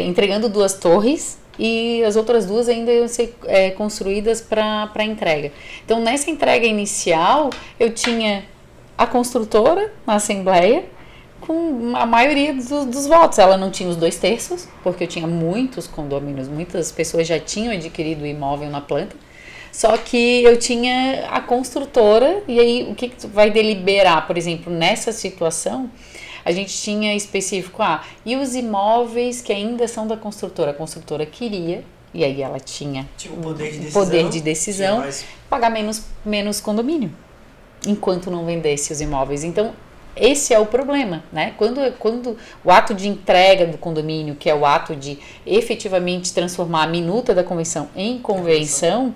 entregando 2 torres e as outras 2 ainda iam ser construídas para entrega. Então nessa entrega inicial eu tinha a construtora na assembleia com a maioria dos votos. Ela não tinha os 2/3, porque eu tinha muitos condomínios, muitas pessoas já tinham adquirido o imóvel na planta. Só que eu tinha a construtora, e aí o que tu vai deliberar, por exemplo, nessa situação, a gente tinha específico, e os imóveis que ainda são da construtora? A construtora queria, e aí ela tinha o poder de decisão, pagar menos condomínio, enquanto não vendesse os imóveis. Então, esse é o problema, né? Quando o ato de entrega do condomínio, que é o ato de efetivamente transformar a minuta da convenção em convenção,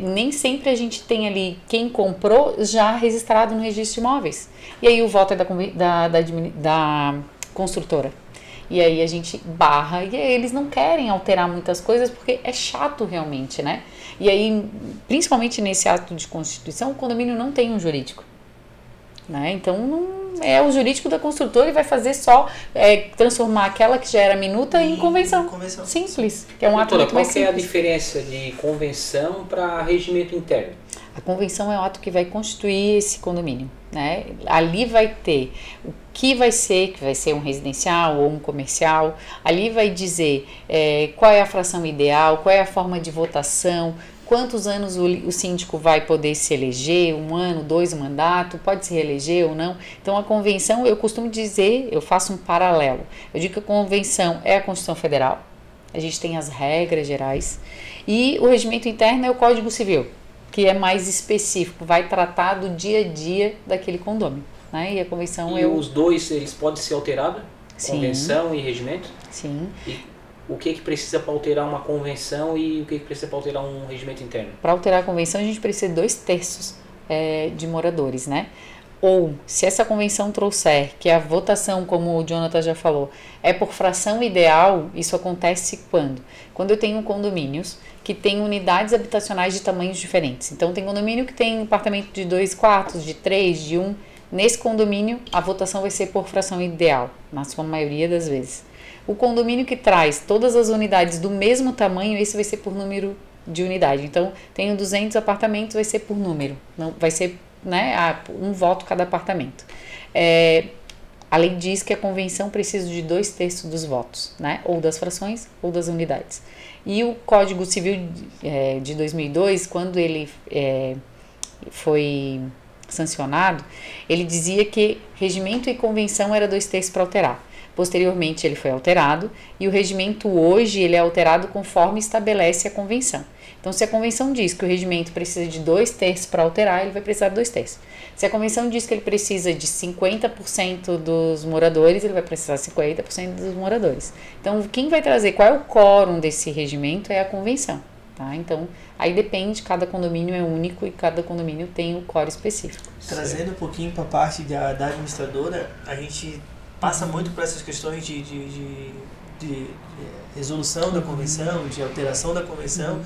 nem sempre a gente tem ali quem comprou já registrado no registro de imóveis. E aí o voto é da construtora. E aí a gente barra, e aí eles não querem alterar muitas coisas porque é chato realmente, né? E aí, principalmente nesse ato de constituição, o condomínio não tem um jurídico. Né? Então não é o jurídico da construtora e vai fazer só transformar aquela que já era minuta em convenção. Simples, que é um ato muito mais simples. Qual é a diferença de convenção para regimento interno? A convenção é o ato que vai constituir esse condomínio, né? Ali vai ter o que vai ser um residencial ou um comercial. Ali vai dizer qual é a fração ideal, qual é a forma de votação, quantos anos o síndico vai poder se eleger, 1 ano, 2 mandato, pode se reeleger ou não. Então a convenção, eu costumo dizer, eu faço um paralelo. Eu digo que a convenção é a Constituição Federal, a gente tem as regras gerais, e o regimento interno é o Código Civil, que é mais específico, vai tratar do dia a dia daquele condomínio. Né? E a convenção os dois, eles podem ser alterados? Sim. Convenção e regimento? Sim. E o que precisa para alterar uma convenção e o que precisa para alterar um regimento interno? Para alterar a convenção, a gente precisa de 2/3 de moradores, né? Ou, se essa convenção trouxer que a votação, como o Jonathan já falou, é por fração ideal, isso acontece quando? Quando eu tenho condomínios que têm unidades habitacionais de tamanhos diferentes. Então, tem condomínio que tem apartamento de 2 quartos, de 3, de 1. Nesse condomínio, a votação vai ser por fração ideal, na sua maioria das vezes. O condomínio que traz todas as unidades do mesmo tamanho, esse vai ser por número de unidade. Então, tenho 200 apartamentos, vai ser por número. Não vai ser, né, um voto cada apartamento. A lei diz que a convenção precisa de 2/3 dos votos, né? Ou das frações ou das unidades. E o Código Civil de 2002, quando ele foi sancionado, ele dizia que regimento e convenção era 2/3 para alterar. Posteriormente ele foi alterado e o regimento hoje ele é alterado conforme estabelece a convenção. Então, se a convenção diz que o regimento precisa de 2/3 para alterar, ele vai precisar de 2/3. Se a convenção diz que ele precisa de 50% dos moradores, ele vai precisar de 50% dos moradores. Então, quem vai trazer, qual é o quórum desse regimento é a convenção. Tá? Então, aí depende, cada condomínio é único e cada condomínio tem o quórum específico. Trazendo um pouquinho para a parte da administradora, a gente passa muito por essas questões de resolução da convenção, de alteração da convenção,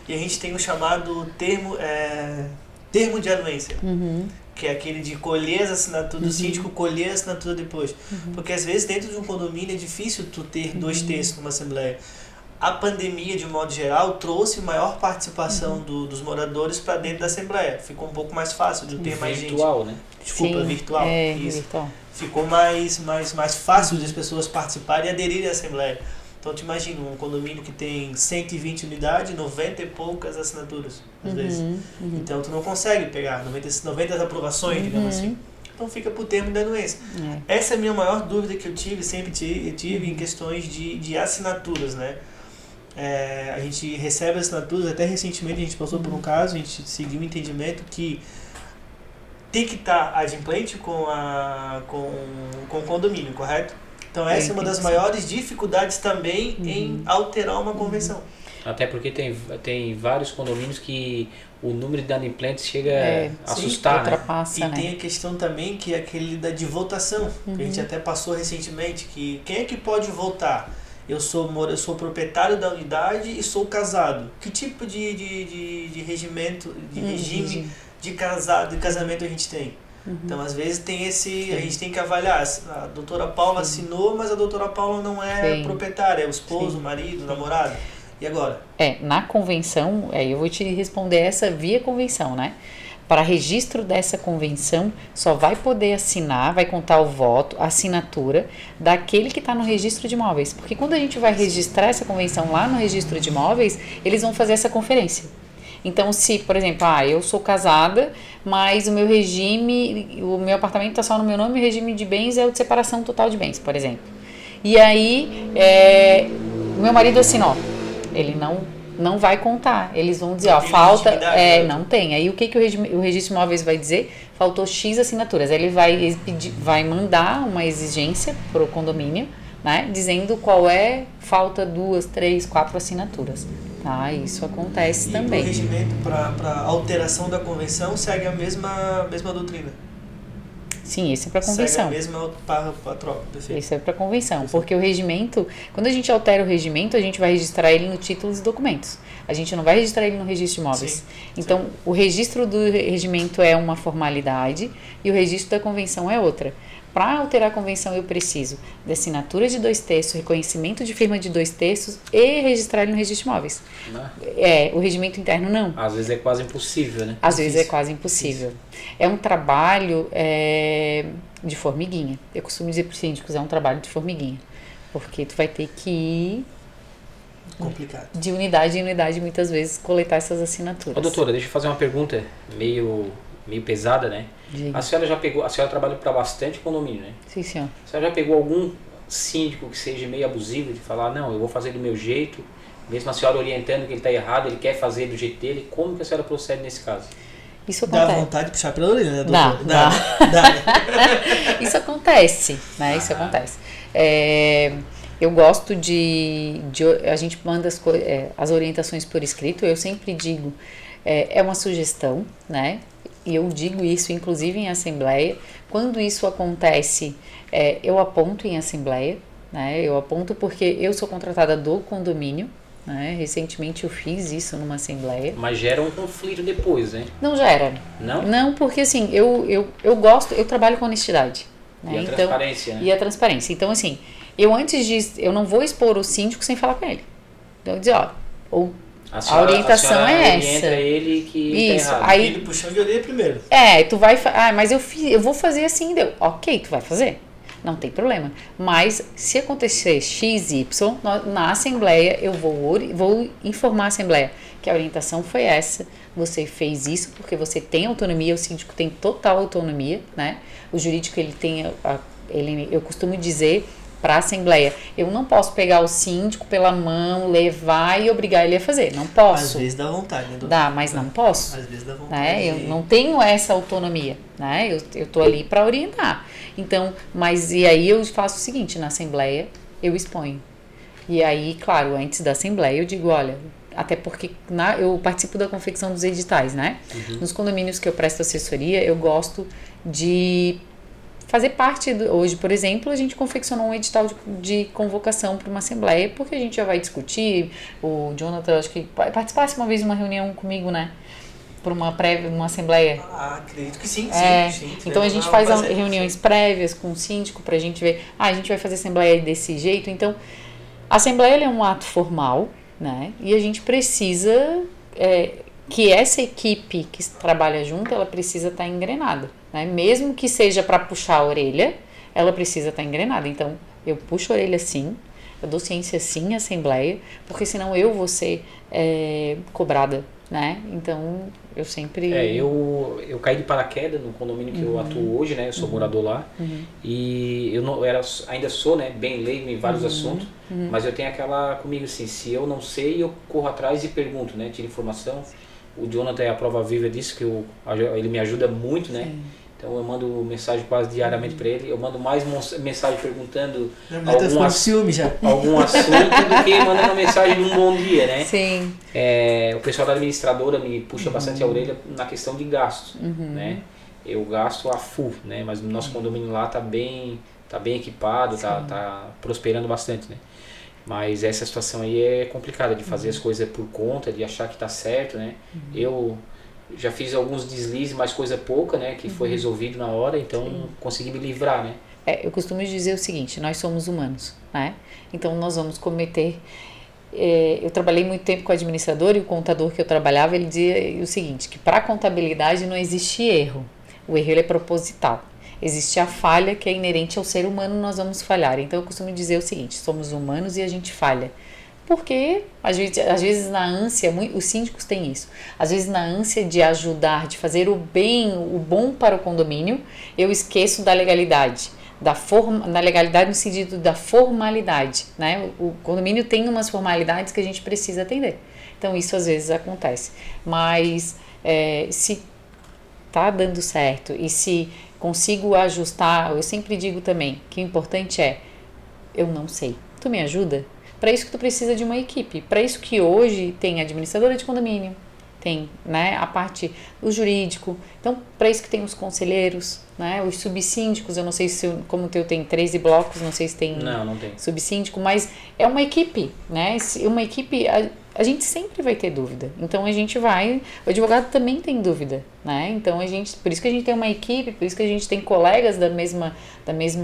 e a gente tem o chamado termo de anuência, que é aquele de colher as assinaturas, do síndico colher a assinatura depois. Porque às vezes dentro de um condomínio é difícil tu ter 2/3 numa assembleia. A pandemia, de modo geral, trouxe maior participação dos moradores para dentro da assembleia. Ficou um pouco mais fácil de ter mais gente. Virtual, né? Desculpa, Sim, virtual. Isso. Virtual. Ficou mais fácil de as pessoas participarem e aderirem à assembleia. Então, tu imagina um condomínio que tem 120 unidades, 90 e poucas assinaturas, às vezes. Então, tu não consegue pegar 90 aprovações, digamos assim. Então, fica por termo da anuência. Essa é a minha maior dúvida que eu sempre tive em questões de assinaturas, né? A gente recebe assinaturas, até recentemente a gente passou por um caso, a gente seguiu um entendimento que tem que estar adimplente com o condomínio, correto? Então essa é uma das maiores dificuldades também em alterar uma convenção. Até porque tem vários condomínios que o número de adimplentes chega a assustar, ultrapassa, né? E tem a questão também que é aquele de votação, que a gente até passou recentemente, que quem é que pode votar? Eu sou proprietário da unidade e sou casado. Que tipo de regime de casamento a gente tem? Então, às vezes, a gente tem que avaliar. A doutora Paula assinou, mas a doutora Paula não é proprietária, é o esposo, o marido, o namorado. E agora? Na convenção, eu vou te responder essa via convenção, né? Para registro dessa convenção, só vai poder assinar, vai contar o voto, a assinatura daquele que está no registro de imóveis. Porque quando a gente vai registrar essa convenção lá no registro de imóveis, eles vão fazer essa conferência. Então, se, por exemplo, eu sou casada, mas o meu apartamento está só no meu nome, o regime de bens é o de separação total de bens, por exemplo. E aí, o meu marido assinou, ele não vai contar. Eles vão dizer, falta... não tem. Aí o que o registro de imóveis vai dizer? Faltou X assinaturas. Aí ele vai mandar uma exigência para o condomínio, né? Dizendo qual falta 2, 3, 4 assinaturas. Tá? Isso acontece também. E o regimento para alteração da convenção segue a mesma doutrina? Sim, esse é para convenção. Segue a mesma para troca, perfeito. Esse é para convenção, porque o regimento, quando a gente altera o regimento, a gente vai registrar ele no título dos documentos. A gente não vai registrar ele no registro de imóveis. Então, o registro do regimento é uma formalidade e o registro da convenção é outra. Para alterar a convenção, eu preciso de assinatura de 2/3, reconhecimento de firma de 2/3 e registrar ele no registro de imóveis. O regimento interno não. Às vezes é quase impossível, né? Às vezes é quase impossível. É um trabalho de formiguinha. Eu costumo dizer para os síndicos, é um trabalho de formiguinha. Porque tu vai ter que ir complicado. De unidade em unidade, muitas vezes, coletar essas assinaturas. Doutora, deixa eu fazer uma pergunta meio pesada, né? A senhora trabalha para bastante condomínio, né? Sim, senhor. A senhora já pegou algum síndico que seja meio abusivo de falar, não, eu vou fazer do meu jeito, mesmo a senhora orientando que ele está errado, ele quer fazer do jeito dele, como que a senhora procede nesse caso? Isso acontece. Dá vontade de puxar pela orelha, né, doutor? Dá. Isso acontece, né? Isso acontece. Eu gosto a gente manda as orientações por escrito, eu sempre digo, é uma sugestão, né? E eu digo isso, inclusive, em assembleia. Quando isso acontece, eu aponto em assembleia, né? Eu aponto porque eu sou contratada do condomínio, né? Recentemente eu fiz isso numa assembleia. Mas gera um conflito depois, né? Não gera. Não? Não, porque assim, eu trabalho com honestidade. Né? E a transparência, né? E a transparência. Então, assim, eu não vou expor o síndico sem falar com ele. Então, eu dizer, a orientação é essa. Ele que isso. Tá errado. Aí, ele puxou de orelha primeiro. tu vai... mas eu vou fazer assim, deu. Ok, tu vai fazer. Não tem problema. Mas se acontecer X, Y, na Assembleia eu vou informar a Assembleia que a orientação foi essa, você fez isso porque você tem autonomia, o síndico tem total autonomia, né? O jurídico, ele tem, eu costumo dizer para a Assembleia, eu não posso pegar o síndico pela mão, levar e obrigar ele a fazer, não posso. Às vezes dá vontade, né? Dá, mas não posso. Às vezes dá vontade. Né? Eu não tenho essa autonomia, né? Eu tô ali para orientar. Então, mas e aí eu faço o seguinte, na Assembleia eu exponho. E aí, claro, antes da Assembleia eu digo, olha, até porque eu participo da confecção dos editais, né? Nos condomínios que eu presto assessoria, eu gosto de fazer parte, hoje, por exemplo, a gente confeccionou um edital de convocação para uma assembleia, porque a gente já vai discutir, o Jonathan, acho que participasse uma vez de uma reunião comigo, né? Por uma assembleia. Acredito que sim, sim. Então a gente faz reuniões prévias com o síndico pra gente ver, a gente vai fazer assembleia desse jeito, então a assembleia é um ato formal, né? E a gente precisa que essa equipe que trabalha junto, ela precisa estar engrenada, né? Mesmo que seja para puxar a orelha, ela precisa estar engrenada. Então, eu puxo a orelha sim, eu dou ciência sim à Assembleia, porque senão eu vou ser cobrada, né? Então, eu sempre... Eu caí de paraquedas no condomínio que eu atuo hoje, né? Eu sou morador lá. E eu não ainda sou, né? Bem leigo em vários assuntos, mas eu tenho aquela comigo assim, se eu não sei, eu corro atrás e pergunto, né? Tiro informação. O Jonathan é a prova viva disso, que ele me ajuda muito, né? Sim. Então eu mando mensagem quase diariamente para ele. Eu mando mais mensagem perguntando algum assunto do que mandando uma mensagem de um bom dia, né? Sim. O pessoal da administradora me puxa bastante a orelha na questão de gastos, né? Eu gasto a full, né? Mas o nosso condomínio lá tá bem equipado, tá prosperando bastante, né? Mas essa situação aí é complicada de fazer as coisas por conta, de achar que tá certo, né? Eu já fiz alguns deslizes, mas coisa pouca, né? Que foi resolvido na hora, então consegui me livrar, né? Eu costumo dizer o seguinte, nós somos humanos, né? Então nós vamos cometer... eu trabalhei muito tempo com o administrador e o contador que eu trabalhava, ele dizia o seguinte, que para a contabilidade não existe erro. O erro ele é proposital. Existe a falha que é inerente ao ser humano, nós vamos falhar. Então eu costumo dizer o seguinte, somos humanos e a gente falha. Porque às vezes na ânsia, os síndicos têm isso, às vezes na ânsia de ajudar, de fazer o bem, o bom para o condomínio, eu esqueço da legalidade. Da legalidade no sentido da formalidade, né? O condomínio tem umas formalidades que a gente precisa atender. Então isso às vezes acontece. Mas se tá dando certo e se consigo ajustar, eu sempre digo também que o importante eu não sei, tu me ajuda? Para isso que tu precisa de uma equipe, para isso que hoje tem administradora de condomínio, tem, né, a parte do jurídico, então para isso que tem os conselheiros, né, os subsíndicos, eu não sei se como o teu tem 13 blocos, não sei se tem não tem subsíndico, mas é uma equipe, né, uma equipe, a gente sempre vai ter dúvida, então a gente vai, o advogado também tem dúvida, né, então por isso que a gente tem uma equipe, por isso que a gente tem colegas da mesma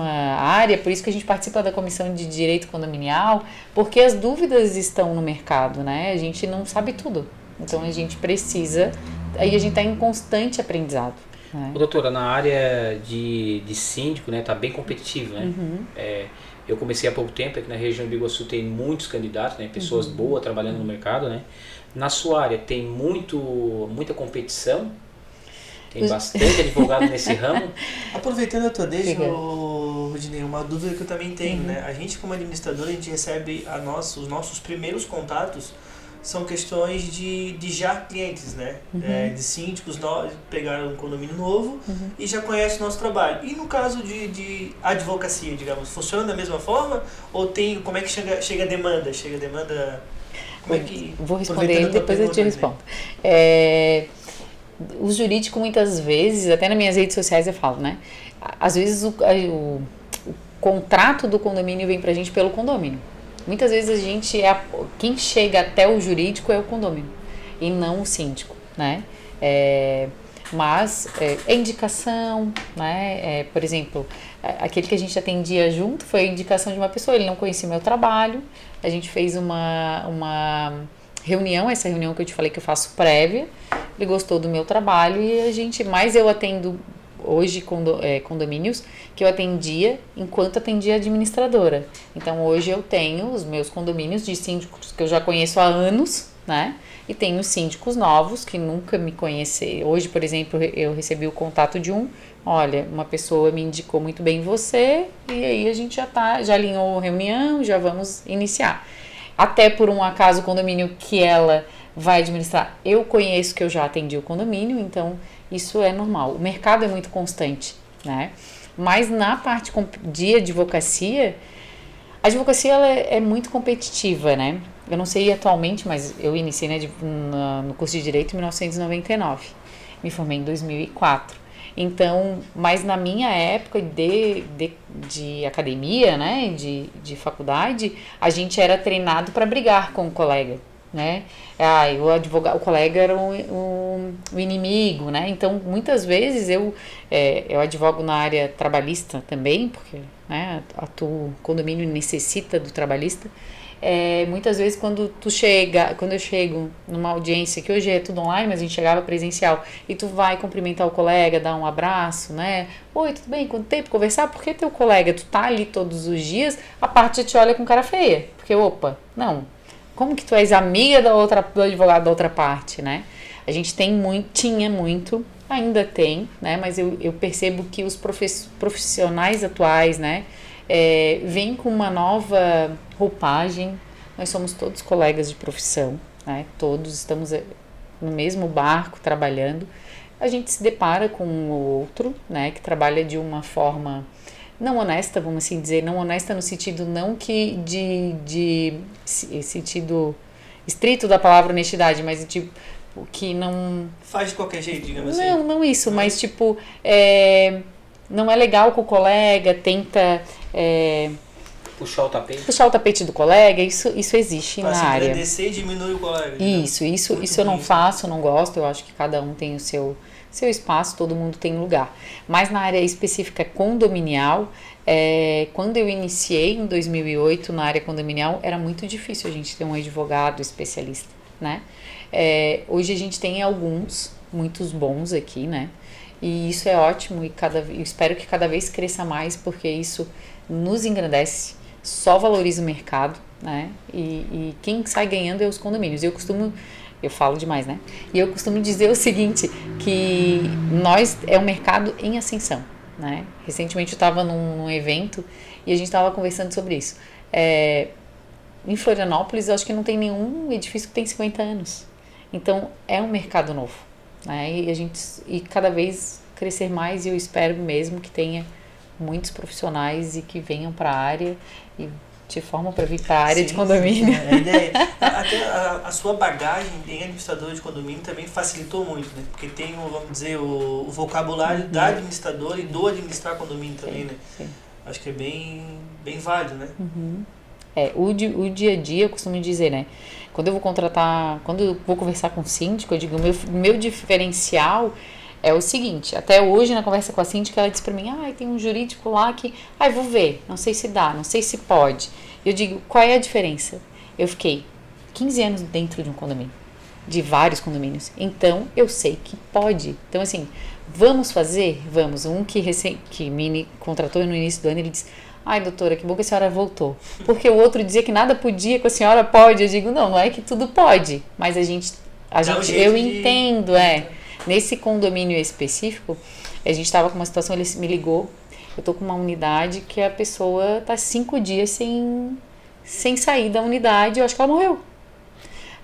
área, por isso que a gente participa da comissão de direito condominial, porque as dúvidas estão no mercado, né, a gente não sabe tudo. Então a gente precisa, aí a gente está em constante aprendizado. Né? Doutora, na área de síndico, né, tá bem competitivo, né? Eu comecei há pouco tempo, aqui na região de Iguaçu tem muitos candidatos, né, pessoas boas trabalhando no mercado, né? Na sua área tem muita competição? Tem bastante advogado nesse ramo? Aproveitando a tua deixa, Rodinei, uma dúvida que eu também tenho, né? A gente como administrador, a gente recebe os nossos primeiros contatos são questões de já clientes, né? De síndicos pegaram um condomínio novo e já conhecem o nosso trabalho. E no caso de advocacia, digamos, funciona da mesma forma? Ou como é que chega a demanda? Como é que... Vou responder ele, depois eu te respondo. O jurídico, muitas vezes, até nas minhas redes sociais eu falo, né? Às vezes o contrato do condomínio vem pra gente pelo condomínio. Muitas vezes a gente quem chega até o jurídico é o condomínio e não o síndico, né? Mas é indicação, né? Por exemplo, aquele que a gente atendia junto foi a indicação de uma pessoa, ele não conhecia o meu trabalho, a gente fez uma reunião, essa reunião que eu te falei que eu faço prévia, ele gostou do meu trabalho e mas eu atendo hoje condomínios que eu atendia enquanto atendia administradora. Então hoje eu tenho os meus condomínios de síndicos que eu já conheço há anos, né? E tenho síndicos novos que nunca me conheceram. Hoje, por exemplo, eu recebi o contato de olha, uma pessoa me indicou muito bem você, e aí a gente já alinhou a reunião, já vamos iniciar. Até por um acaso o condomínio que ela vai administrar, eu conheço que eu já atendi o condomínio, então isso é normal. O mercado é muito constante, né? Mas na parte de advocacia, a advocacia ela é muito competitiva, né? Eu não sei atualmente, mas eu iniciei no curso de Direito em 1999. Me formei em 2004. Então, mas na minha época de academia, né, de faculdade, a gente era treinado para brigar com o colega, né? O colega era um inimigo, né? Então, muitas vezes eu advogo na área trabalhista também, porque, né, o condomínio necessita do trabalhista. Muitas vezes quando eu chego numa audiência, que hoje é tudo online, mas a gente chegava presencial, e tu vai cumprimentar o colega, dar um abraço, né? Oi, tudo bem? Quanto tempo conversar? Porque teu colega, tu tá ali todos os dias, a parte te olha com cara feia. Porque, opa, não. Como que tu és amiga do advogado da outra parte, né? A gente tinha muito, ainda tem, né? Mas eu percebo que os profissionais atuais, né? Vem com uma nova roupagem. Nós somos todos colegas de profissão, né? Todos estamos no mesmo barco trabalhando. A gente se depara com um outro, né, que trabalha de uma forma não honesta, vamos assim dizer, não honesta no sentido não que de sentido estrito da palavra honestidade, mas tipo que não faz de qualquer jeito, digamos assim. Não isso, mas tipo não é legal com o colega, tenta puxar o tapete do colega, isso existe na área. Descer e diminuir o colega. Isso eu não faço, não gosto, eu acho que cada um tem o seu espaço, todo mundo tem lugar. Mas na área específica condominial, quando eu iniciei em 2008 na área condominial, era muito difícil a gente ter um advogado especialista, né? Hoje a gente tem muitos bons aqui, né? E isso é ótimo e eu espero que cada vez cresça mais, porque isso nos engrandece, só valoriza o mercado, né? E quem sai ganhando é os condomínios. Eu falo demais, né? E eu costumo dizer o seguinte, que é um mercado em ascensão, né? Recentemente eu estava num evento e a gente estava conversando sobre isso. Em Florianópolis, eu acho que não tem nenhum edifício que tem 50 anos. Então, é um mercado novo, né? E cada vez crescer mais, e eu espero mesmo que tenha muitos profissionais e que venham para a área e te formam para vir para a área de condomínio. Sim. A ideia, até a sua bagagem em administrador de condomínio também facilitou muito, né? Porque tem, vamos dizer, o vocabulário da administradora e do administrar condomínio também, né? Sim. Acho que é bem válido, né? O dia a dia, eu costumo dizer, né? Quando eu vou conversar com o síndico, eu digo, o meu diferencial é o seguinte, até hoje na conversa com a síndica, ela disse pra mim, tem um jurídico lá que, vou ver, não sei se dá, não sei se pode. Eu digo, qual é a diferença? Eu fiquei 15 anos dentro de um condomínio, de vários condomínios, então eu sei que pode. Então assim, vamos fazer? Vamos. Um que me contratou no início do ano, ele disse, doutora, que bom que a senhora voltou. Porque o outro dizia que nada podia, que a senhora pode. Eu digo, não é que tudo pode, mas eu entendo, Nesse condomínio específico, a gente estava com uma situação, ele me ligou, eu tô com uma unidade que a pessoa tá 5 dias sem sair da unidade, eu acho que ela morreu.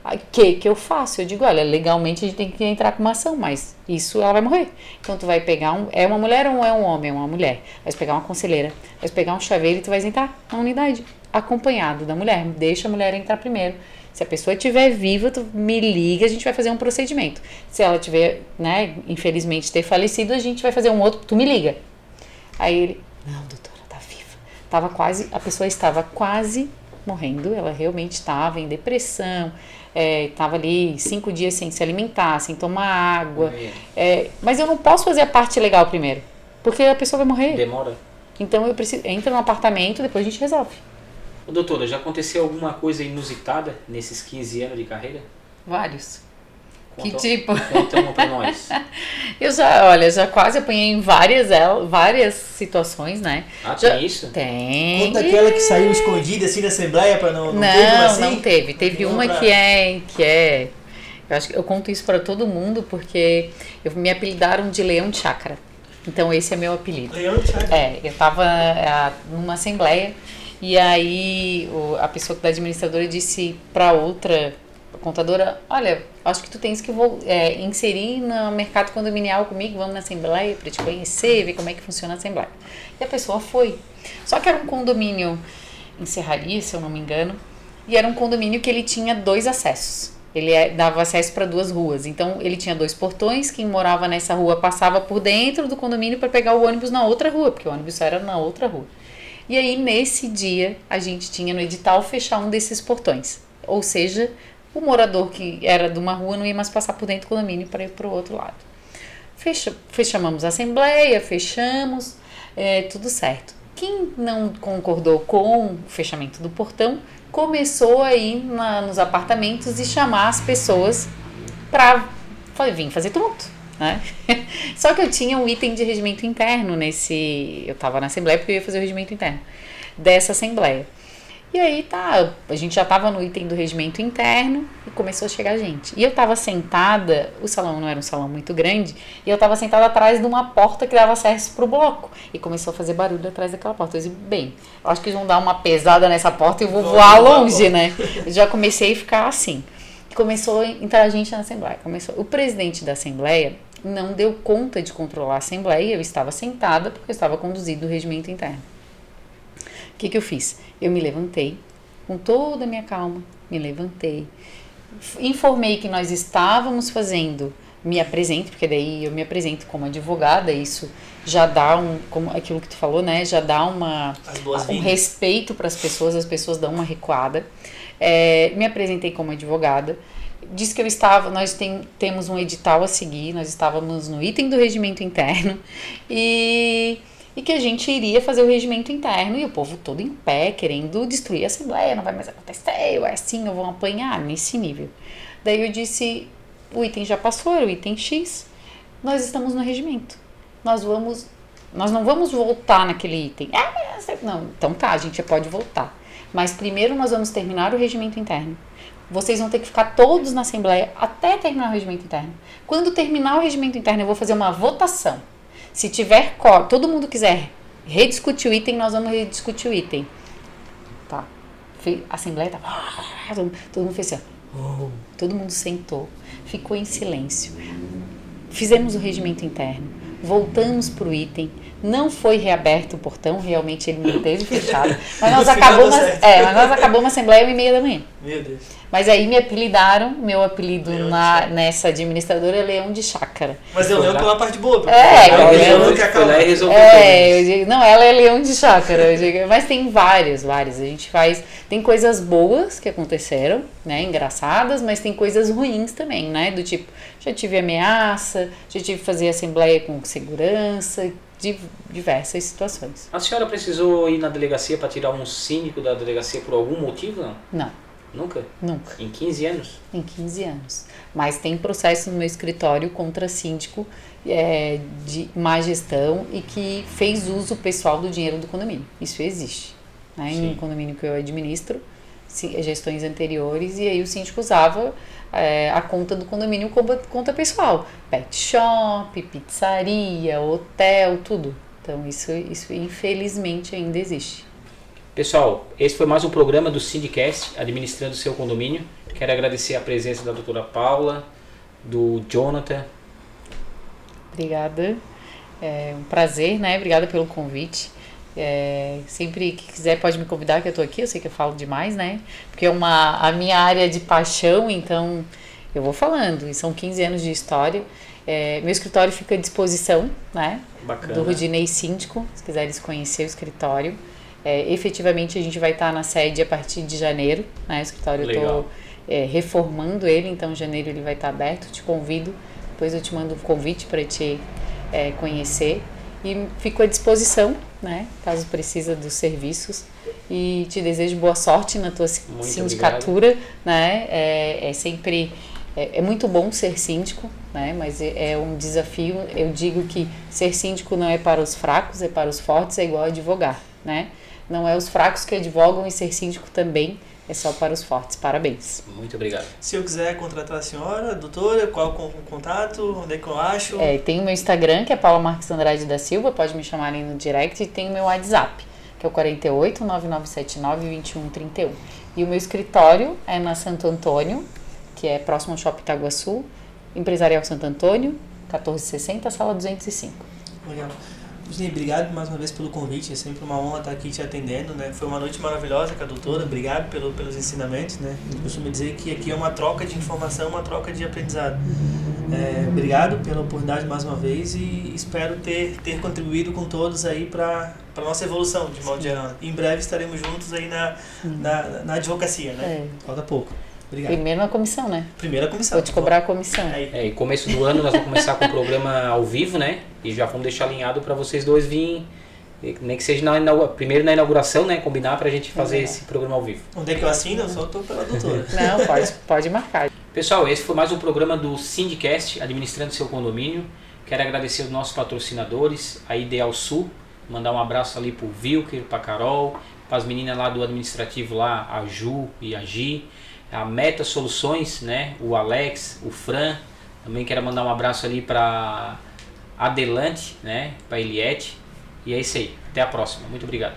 O que eu faço? Eu digo, olha, legalmente a gente tem que entrar com uma ação, mas isso ela vai morrer. Então tu vai pegar é uma mulher ou é um homem? É uma mulher. Vai pegar uma conselheira, vai pegar um chaveiro e tu vai entrar na unidade, acompanhado da mulher. Deixa a mulher entrar primeiro. Se a pessoa estiver viva, tu me liga, a gente vai fazer um procedimento. Se ela tiver, né, infelizmente ter falecido, a gente vai fazer um outro, tu me liga. Aí ele, não, doutora, tá viva. A pessoa estava quase morrendo, ela realmente estava em depressão, estava ali 5 dias sem se alimentar, sem tomar água. Mas eu não posso fazer a parte legal primeiro, porque a pessoa vai morrer. Demora. Então eu preciso, entra no apartamento, depois a gente resolve. Doutora, já aconteceu alguma coisa inusitada nesses 15 anos de carreira? Vários. Que tipo? Conta uma pra nós. Já quase apanhei em várias situações, né? Tem isso? Tem. Conta aquela que saiu escondida assim na Assembleia pra não teve uma assim? Não teve. Teve uma que é. Eu acho que eu conto isso pra todo mundo porque me apelidaram de Leão de Chácara. Então esse é meu apelido. Leão de Chácara? Eu tava numa assembleia e aí a pessoa da administradora disse pra outra contadora, olha, acho que tu tens que inserir no mercado condominial comigo, vamos na assembleia pra te conhecer, ver como é que funciona a assembleia. E a pessoa foi. Só que era um condomínio em Serraria, se eu não me engano, e era um condomínio que ele tinha 2 acessos. Ele dava acesso para 2 ruas. Então, ele tinha 2 portões. Quem morava nessa rua passava por dentro do condomínio para pegar o ônibus na outra rua, porque o ônibus era na outra rua. E aí, nesse dia, a gente tinha no edital fechar um desses portões. Ou seja, o morador que era de uma rua não ia mais passar por dentro do condomínio para ir para o outro lado. Fechamos a assembleia, fechamos, tudo certo. Quem não concordou com o fechamento do portão começou a ir nos apartamentos e chamar as pessoas para vir fazer tumulto, né? Só que eu tinha um item de regimento interno eu estava na assembleia porque eu ia fazer o regimento interno dessa assembleia. E aí a gente já estava no item do regimento interno e começou a chegar gente. E eu estava sentada, o salão não era um salão muito grande, e eu estava sentada atrás de uma porta que dava acesso para o bloco. E começou a fazer barulho atrás daquela porta. Eu disse, bem, acho que eles vão dar uma pesada nessa porta e eu vou voar longe, né? Eu já comecei a ficar assim. Começou a entrar gente na assembleia. O presidente da assembleia não deu conta de controlar a assembleia, eu estava sentada porque eu estava conduzindo o regimento interno. O que eu fiz? Eu me levantei, com toda a minha calma, informei que nós estávamos fazendo, me apresento, porque daí eu me apresento como advogada, isso já dá como aquilo que tu falou, né, já dá um respeito para as pessoas dão uma recuada. Me apresentei como advogada, disse que nós temos um edital a seguir, nós estávamos no item do regimento interno e que a gente iria fazer o regimento interno e o povo todo em pé, querendo destruir a assembleia, não vai mais acontecer, é assim, eu vou apanhar nesse nível. Daí eu disse, o item já passou, era o item X, nós estamos no regimento, nós não vamos voltar naquele item. Não, então tá, a gente já pode voltar, mas primeiro nós vamos terminar o regimento interno. Vocês vão ter que ficar todos na assembleia até terminar o regimento interno. Quando terminar o regimento interno, eu vou fazer uma votação. Se tiver todo mundo quiser rediscutir o item, nós vamos rediscutir o item. Tá. A assembleia tava... Todo mundo fez assim, todo mundo sentou, ficou em silêncio. Fizemos o regimento interno, voltamos pro item, não foi reaberto o portão, realmente ele manteve fechado, mas nós acabamos a assembleia 1h30 da manhã. Meu Deus. Mas aí me apelidaram, meu apelido nessa administradora é Leão de Chácara. Mas é o Leão pela parte boa. Leão que foi lá e resolveu. Não, ela é Leão de Chácara. Mas tem várias. A gente faz... Tem coisas boas que aconteceram, né, engraçadas, mas tem coisas ruins também, né, do tipo, já tive ameaça, já tive que fazer assembleia com segurança, diversas situações. A senhora precisou ir na delegacia para tirar um síndico da delegacia por algum motivo, não? Não. Nunca? Nunca. Em 15 anos? Em 15 anos. Mas tem processo no meu escritório contra síndico de má gestão e que fez uso pessoal do dinheiro do condomínio. Isso existe. Né? Em um condomínio que eu administro, gestões anteriores, e aí o síndico usava a conta do condomínio como conta pessoal. Pet shop, pizzaria, hotel, tudo. Então isso infelizmente ainda existe. Pessoal, esse foi mais um programa do Sindicast, Administrando o Seu Condomínio. Quero agradecer a presença da doutora Paula, do Jonathan. Obrigada. É um prazer, né? Obrigada pelo convite. Sempre que quiser pode me convidar, que eu tô aqui. Eu sei que eu falo demais, né? Porque é a minha área de paixão, então eu vou falando. E são 15 anos de história. Meu escritório fica à disposição, né? Bacana. Do Rudinei Síndico, se quiseres conhecer o escritório. Efetivamente a gente vai estar na sede a partir de janeiro, né? O escritório eu estou reformando ele, então em janeiro ele vai estar aberto. Te convido, depois eu te mando um convite para te conhecer e fico à disposição, né? Caso precisa dos serviços, e te desejo boa sorte na tua sindicatura, né? É sempre É muito bom ser síndico, né? Mas é um desafio. Eu digo que ser síndico não é para os fracos, é para os fortes, é igual advogar, né? Não é os fracos que advogam e ser síndico também é só para os fortes. Parabéns. Muito obrigado. Se eu quiser contratar a senhora, doutora, qual o contato, onde é que eu acho? Tem o meu Instagram, que é Paula Marques Andrade da Silva, pode me chamar ali no direct, e tem o meu WhatsApp, que é o 48 9979 2131. E o meu escritório é na Santo Antônio, que é próximo ao Shopping Itaguaçu, Empresarial Santo Antônio, 1460, sala 205. Legal. Virginia, obrigado mais uma vez pelo convite, é sempre uma honra estar aqui te atendendo, né? Foi uma noite maravilhosa com a doutora, obrigado pelos ensinamentos, né? Eu costumo dizer que aqui é uma troca de informação, uma troca de aprendizado. Obrigado pela oportunidade mais uma vez e espero ter contribuído com todos aí para a nossa evolução, de modo geral. Em breve estaremos juntos aí na advocacia, né? Falta pouco. Obrigado. Primeiro na comissão, né? Primeira comissão. Vou te cobrar a comissão. E começo do ano nós vamos começar com o programa ao vivo, né? E já vamos deixar alinhado para vocês dois virem, nem que seja primeiro na inauguração, né? Combinar para a gente fazer esse programa ao vivo. Onde é que eu assino? Eu só estou pela doutora. Não, pode marcar. Pessoal, esse foi mais um programa do Sindicast, Administrando Seu Condomínio. Quero agradecer os nossos patrocinadores, a Ideal Sul, mandar um abraço ali pro Wilker, pra Carol, para as meninas lá do administrativo lá, a Ju e a Gi, a Meta Soluções, né? O Alex, o Fran. Também quero mandar um abraço ali para Adelante, né? Para Eliette. E é isso aí. Até a próxima. Muito obrigado.